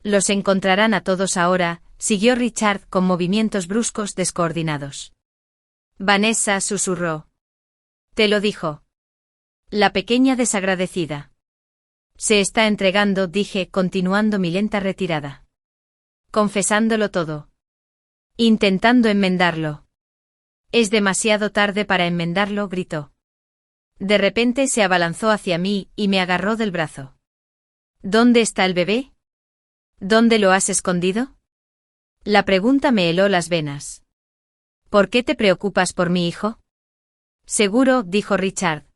Los encontrarán a todos ahora, siguió Richard con movimientos bruscos descoordinados. Vanessa susurró. Te lo dijo. La pequeña desagradecida. Se está entregando, dije, continuando mi lenta retirada. Confesándolo todo. Intentando enmendarlo. Es demasiado tarde para enmendarlo, gritó. De repente se abalanzó hacia mí y me agarró del brazo. ¿Dónde está el bebé? ¿Dónde lo has escondido? La pregunta me heló las venas. ¿Por qué te preocupas por mi hijo? Seguro, dijo Richard.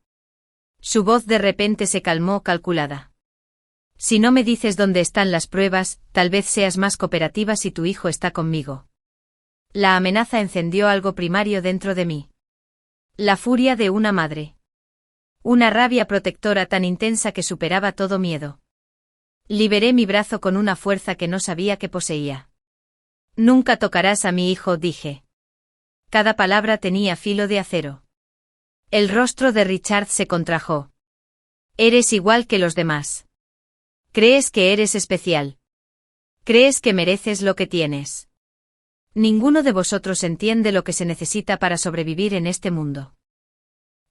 Su voz de repente se calmó, calculada. Si no me dices dónde están las pruebas, tal vez seas más cooperativa si tu hijo está conmigo. La amenaza encendió algo primario dentro de mí. La furia de una madre. Una rabia protectora tan intensa que superaba todo miedo. Liberé mi brazo con una fuerza que no sabía que poseía. Nunca tocarás a mi hijo, dije. Cada palabra tenía filo de acero. El rostro de Richard se contrajo. Eres igual que los demás. ¿Crees que eres especial? ¿Crees que mereces lo que tienes? Ninguno de vosotros entiende lo que se necesita para sobrevivir en este mundo.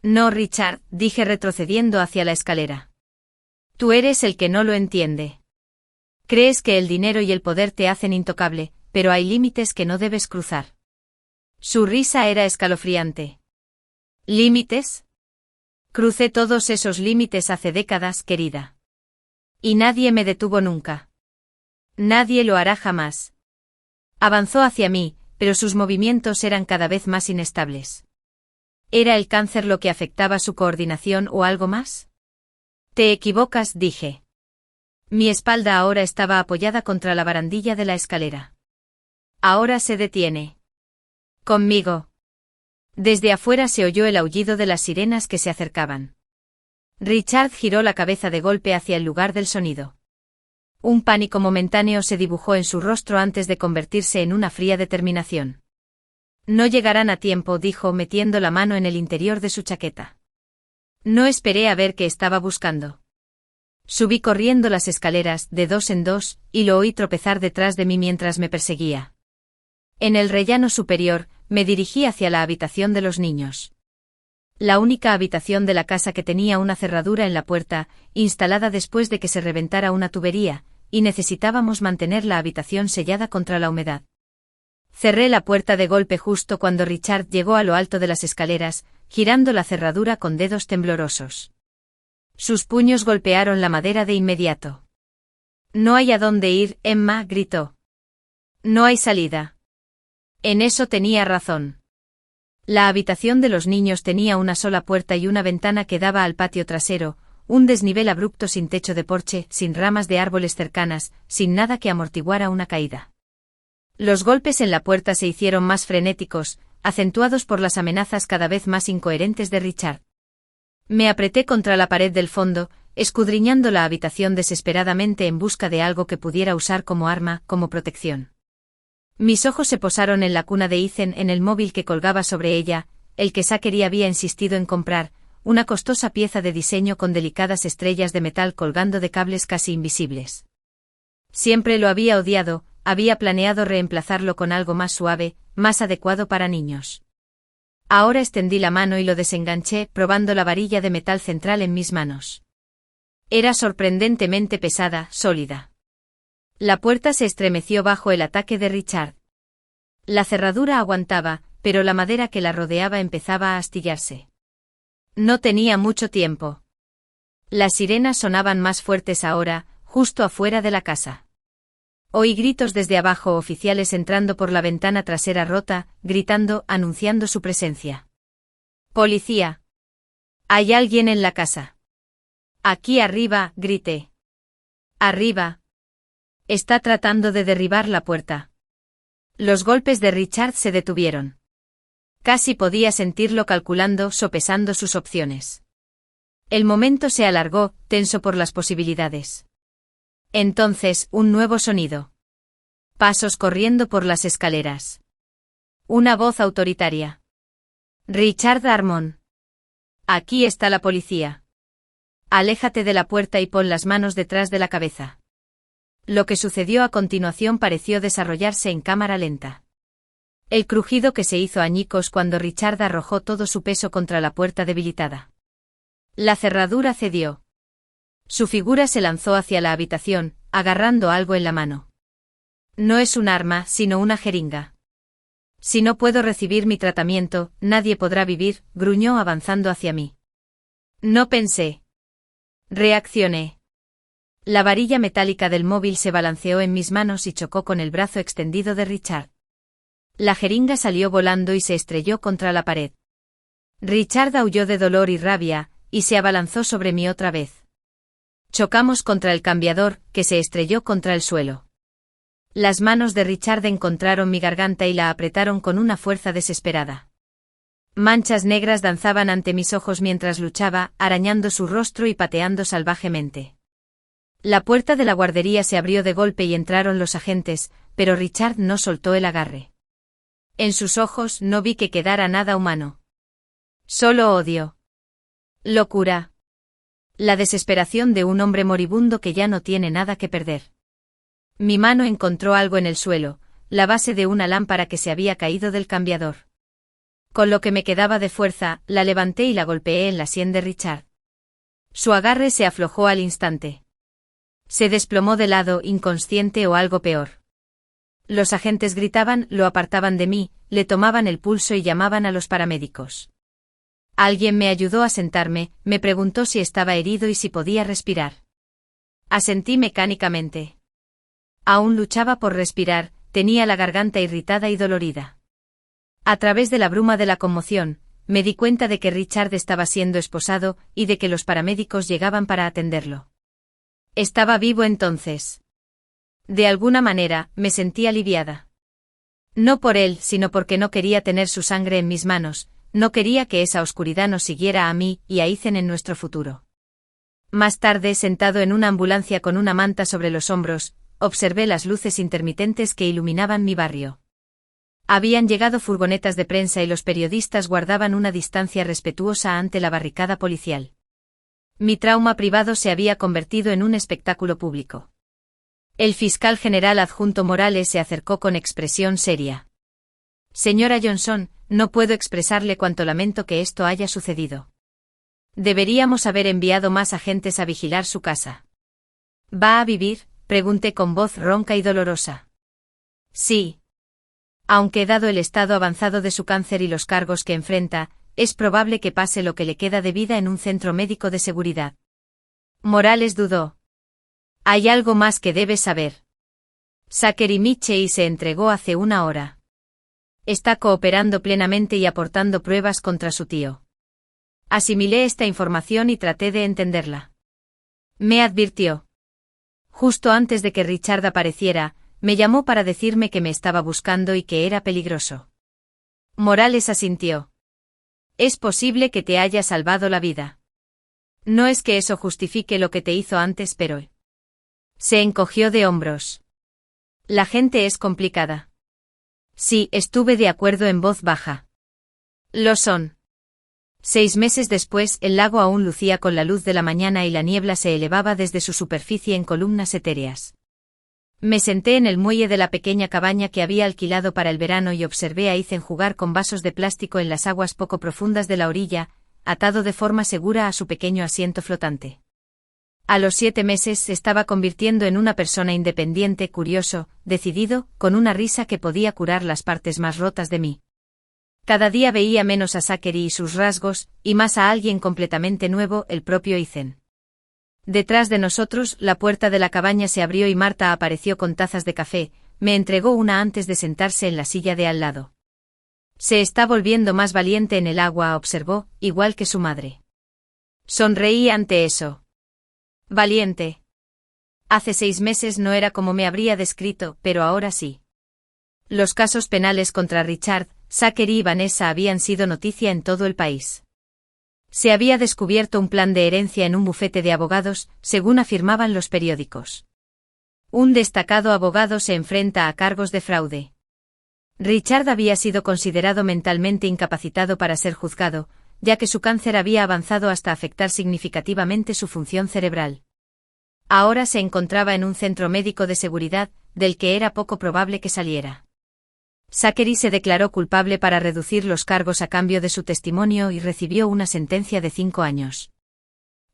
No, Richard, dije retrocediendo hacia la escalera. Tú eres el que no lo entiende. Crees que el dinero y el poder te hacen intocable, pero hay límites que no debes cruzar. Su risa era escalofriante. ¿Límites? Crucé todos esos límites hace décadas, querida. Y nadie me detuvo nunca. Nadie lo hará jamás. Avanzó hacia mí, pero sus movimientos eran cada vez más inestables. ¿Era el cáncer lo que afectaba su coordinación o algo más? Te equivocas, dije. Mi espalda ahora estaba apoyada contra la barandilla de la escalera. Ahora se detiene. Conmigo. Desde afuera se oyó el aullido de las sirenas que se acercaban. Richard giró la cabeza de golpe hacia el lugar del sonido. Un pánico momentáneo se dibujó en su rostro antes de convertirse en una fría determinación. No llegarán a tiempo, dijo metiendo la mano en el interior de su chaqueta. No esperé a ver qué estaba buscando. Subí corriendo las escaleras, de dos en dos, y lo oí tropezar detrás de mí mientras me perseguía. En el rellano superior, me dirigí hacia la habitación de los niños. La única habitación de la casa que tenía una cerradura en la puerta, instalada después de que se reventara una tubería, y necesitábamos mantener la habitación sellada contra la humedad. Cerré la puerta de golpe justo cuando Richard llegó a lo alto de las escaleras, girando la cerradura con dedos temblorosos. Sus puños golpearon la madera de inmediato. No hay a dónde ir, Emma, gritó. No hay salida. En eso tenía razón. La habitación de los niños tenía una sola puerta y una ventana que daba al patio trasero, un desnivel abrupto sin techo de porche, sin ramas de árboles cercanas, sin nada que amortiguara una caída. Los golpes en la puerta se hicieron más frenéticos, acentuados por las amenazas cada vez más incoherentes de Richard. Me apreté contra la pared del fondo, escudriñando la habitación desesperadamente en busca de algo que pudiera usar como arma, como protección. Mis ojos se posaron en la cuna de Ethan, en el móvil que colgaba sobre ella, el que Zachary había insistido en comprar, una costosa pieza de diseño con delicadas estrellas de metal colgando de cables casi invisibles. Siempre lo había odiado, había planeado reemplazarlo con algo más suave, más adecuado para niños. Ahora extendí la mano y lo desenganché, probando la varilla de metal central en mis manos. Era sorprendentemente pesada, sólida. La puerta se estremeció bajo el ataque de Richard. La cerradura aguantaba, pero la madera que la rodeaba empezaba a astillarse. No tenía mucho tiempo. Las sirenas sonaban más fuertes ahora, justo afuera de la casa. Oí gritos desde abajo, oficiales entrando por la ventana trasera rota, gritando, anunciando su presencia. «¡Policía! Hay alguien en la casa». «Aquí arriba», grité. «Arriba». Está tratando de derribar la puerta. Los golpes de Richard se detuvieron. Casi podía sentirlo calculando, sopesando sus opciones. El momento se alargó, tenso por las posibilidades. Entonces, un nuevo sonido. Pasos corriendo por las escaleras. Una voz autoritaria. «Richard Armon. Aquí está la policía. Aléjate de la puerta y pon las manos detrás de la cabeza». Lo que sucedió a continuación pareció desarrollarse en cámara lenta. El crujido que se hizo añicos cuando Richard arrojó todo su peso contra la puerta debilitada. La cerradura cedió. Su figura se lanzó hacia la habitación, agarrando algo en la mano. No es un arma, sino una jeringa. Si no puedo recibir mi tratamiento, nadie podrá vivir, gruñó avanzando hacia mí. No pensé. Reaccioné. La varilla metálica del móvil se balanceó en mis manos y chocó con el brazo extendido de Richard. La jeringa salió volando y se estrelló contra la pared. Richard aulló de dolor y rabia, y se abalanzó sobre mí otra vez. Chocamos contra el cambiador, que se estrelló contra el suelo. Las manos de Richard encontraron mi garganta y la apretaron con una fuerza desesperada. Manchas negras danzaban ante mis ojos mientras luchaba, arañando su rostro y pateando salvajemente. La puerta de la guardería se abrió de golpe y entraron los agentes, pero Richard no soltó el agarre. En sus ojos no vi que quedara nada humano. Solo odio. Locura. La desesperación de un hombre moribundo que ya no tiene nada que perder. Mi mano encontró algo en el suelo, la base de una lámpara que se había caído del cambiador. Con lo que me quedaba de fuerza, la levanté y la golpeé en la sien de Richard. Su agarre se aflojó al instante. Se desplomó de lado, inconsciente o algo peor. Los agentes gritaban, lo apartaban de mí, le tomaban el pulso y llamaban a los paramédicos. Alguien me ayudó a sentarme, me preguntó si estaba herido y si podía respirar. Asentí mecánicamente. Aún luchaba por respirar, tenía la garganta irritada y dolorida. A través de la bruma de la conmoción, me di cuenta de que Richard estaba siendo esposado y de que los paramédicos llegaban para atenderlo. Estaba vivo entonces. De alguna manera, me sentí aliviada. No por él, sino porque no quería tener su sangre en mis manos, no quería que esa oscuridad nos siguiera a mí y a Ethan en nuestro futuro. Más tarde, sentado en una ambulancia con una manta sobre los hombros, observé las luces intermitentes que iluminaban mi barrio. Habían llegado furgonetas de prensa y los periodistas guardaban una distancia respetuosa ante la barricada policial. Mi trauma privado se había convertido en un espectáculo público. El fiscal general adjunto Morales se acercó con expresión seria. Señora Johnson, no puedo expresarle cuánto lamento que esto haya sucedido. Deberíamos haber enviado más agentes a vigilar su casa. ¿Va a vivir?, pregunté con voz ronca y dolorosa. Sí. Aunque dado el estado avanzado de su cáncer y los cargos que enfrenta, es probable que pase lo que le queda de vida en un centro médico de seguridad. Morales dudó. Hay algo más que debes saber. Zachary Mitchell se entregó hace una hora. Está cooperando plenamente y aportando pruebas contra su tío. Asimilé esta información y traté de entenderla. Me advirtió. Justo antes de que Richard apareciera, me llamó para decirme que me estaba buscando y que era peligroso. Morales asintió. Es posible que te haya salvado la vida. No es que eso justifique lo que te hizo antes, pero... Se encogió de hombros. La gente es complicada. Sí, estuve de acuerdo en voz baja. Lo son. 6 meses después, el lago aún lucía con la luz de la mañana y la niebla se elevaba desde su superficie en columnas etéreas. Me senté en el muelle de la pequeña cabaña que había alquilado para el verano y observé a Ethan jugar con vasos de plástico en las aguas poco profundas de la orilla, atado de forma segura a su pequeño asiento flotante. A los 7 meses se estaba convirtiendo en una persona independiente, curioso, decidido, con una risa que podía curar las partes más rotas de mí. Cada día veía menos a Zachary y sus rasgos, y más a alguien completamente nuevo, el propio Ethan. Detrás de nosotros, la puerta de la cabaña se abrió y Marta apareció con tazas de café, me entregó una antes de sentarse en la silla de al lado. Se está volviendo más valiente en el agua, observó, igual que su madre. Sonreí ante eso. Valiente. Hace 6 meses no era como me habría descrito, pero ahora sí. Los casos penales contra Richard, Zachary y Vanessa habían sido noticia en todo el país. Se había descubierto un plan de herencia en un bufete de abogados, según afirmaban los periódicos. Un destacado abogado se enfrenta a cargos de fraude. Richard había sido considerado mentalmente incapacitado para ser juzgado, ya que su cáncer había avanzado hasta afectar significativamente su función cerebral. Ahora se encontraba en un centro médico de seguridad, del que era poco probable que saliera. Zachary se declaró culpable para reducir los cargos a cambio de su testimonio y recibió una sentencia de 5 años.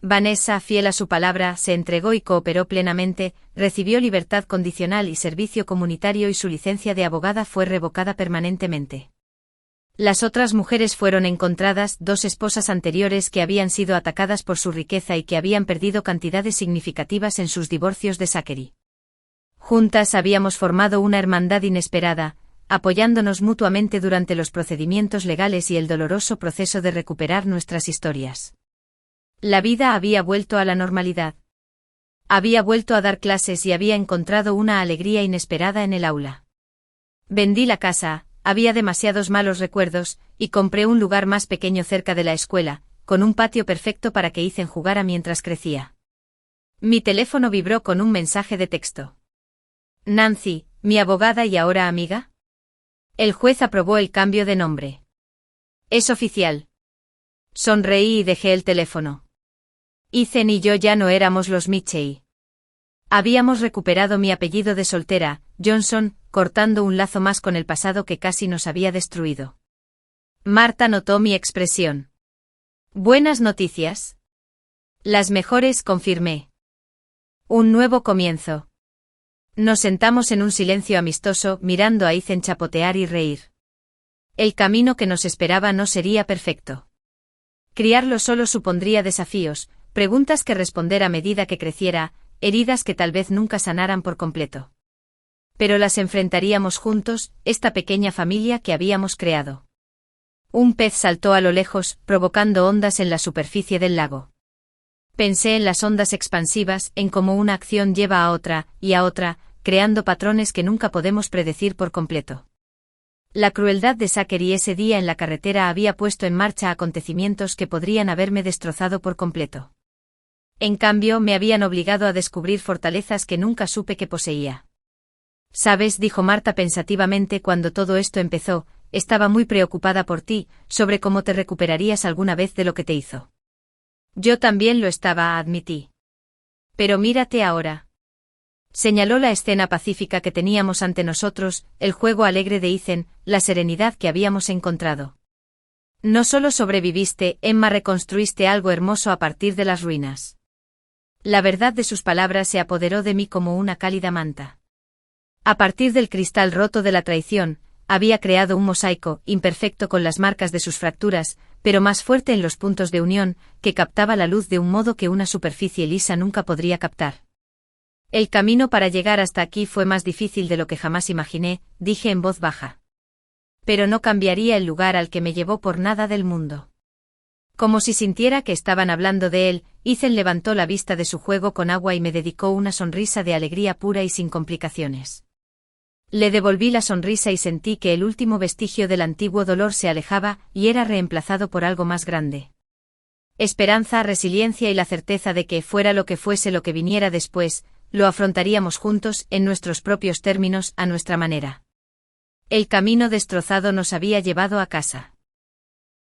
Vanessa, fiel a su palabra, se entregó y cooperó plenamente, recibió libertad condicional y servicio comunitario y su licencia de abogada fue revocada permanentemente. Las otras mujeres fueron encontradas, 2 esposas anteriores que habían sido atacadas por su riqueza y que habían perdido cantidades significativas en sus divorcios de Zachary. Juntas habíamos formado una hermandad inesperada, apoyándonos mutuamente durante los procedimientos legales y el doloroso proceso de recuperar nuestras historias. La vida había vuelto a la normalidad. Había vuelto a dar clases y había encontrado una alegría inesperada en el aula. Vendí la casa. Había demasiados malos recuerdos, y compré un lugar más pequeño cerca de la escuela, con un patio perfecto para que Ethan jugara mientras crecía. Mi teléfono vibró con un mensaje de texto. Nancy, mi abogada y ahora amiga. El juez aprobó el cambio de nombre. Es oficial. Sonreí y dejé el teléfono. Ethan y yo ya no éramos los Mitchell. Habíamos recuperado mi apellido de soltera, Johnson, cortando un lazo más con el pasado que casi nos había destruido. Marta notó mi expresión. ¿Buenas noticias? Las mejores, confirmé. Un nuevo comienzo. Nos sentamos en un silencio amistoso, mirando a Ethan chapotear y reír. El camino que nos esperaba no sería perfecto. Criarlo solo supondría desafíos, preguntas que responder a medida que creciera, heridas que tal vez nunca sanaran por completo. Pero las enfrentaríamos juntos, esta pequeña familia que habíamos creado. Un pez saltó a lo lejos, provocando ondas en la superficie del lago. Pensé en las ondas expansivas, en cómo una acción lleva a otra, y a otra, creando patrones que nunca podemos predecir por completo. La crueldad de Zachary ese día en la carretera había puesto en marcha acontecimientos que podrían haberme destrozado por completo. En cambio, me habían obligado a descubrir fortalezas que nunca supe que poseía. «Sabes», dijo Marta pensativamente cuando todo esto empezó, estaba muy preocupada por ti, sobre cómo te recuperarías alguna vez de lo que te hizo. Yo también lo estaba, admití. Pero mírate ahora. Señaló la escena pacífica que teníamos ante nosotros, el juego alegre de Ethan, la serenidad que habíamos encontrado. No solo sobreviviste, Emma, reconstruiste algo hermoso a partir de las ruinas. La verdad de sus palabras se apoderó de mí como una cálida manta. A partir del cristal roto de la traición, había creado un mosaico, imperfecto con las marcas de sus fracturas, pero más fuerte en los puntos de unión, que captaba la luz de un modo que una superficie lisa nunca podría captar. El camino para llegar hasta aquí fue más difícil de lo que jamás imaginé, dije en voz baja. Pero no cambiaría el lugar al que me llevó por nada del mundo. Como si sintiera que estaban hablando de él, Ethan levantó la vista de su juego con agua y me dedicó una sonrisa de alegría pura y sin complicaciones. Le devolví la sonrisa y sentí que el último vestigio del antiguo dolor se alejaba y era reemplazado por algo más grande. Esperanza, resiliencia y la certeza de que, fuera lo que fuese lo que viniera después, lo afrontaríamos juntos, en nuestros propios términos, a nuestra manera. El camino destrozado nos había llevado a casa.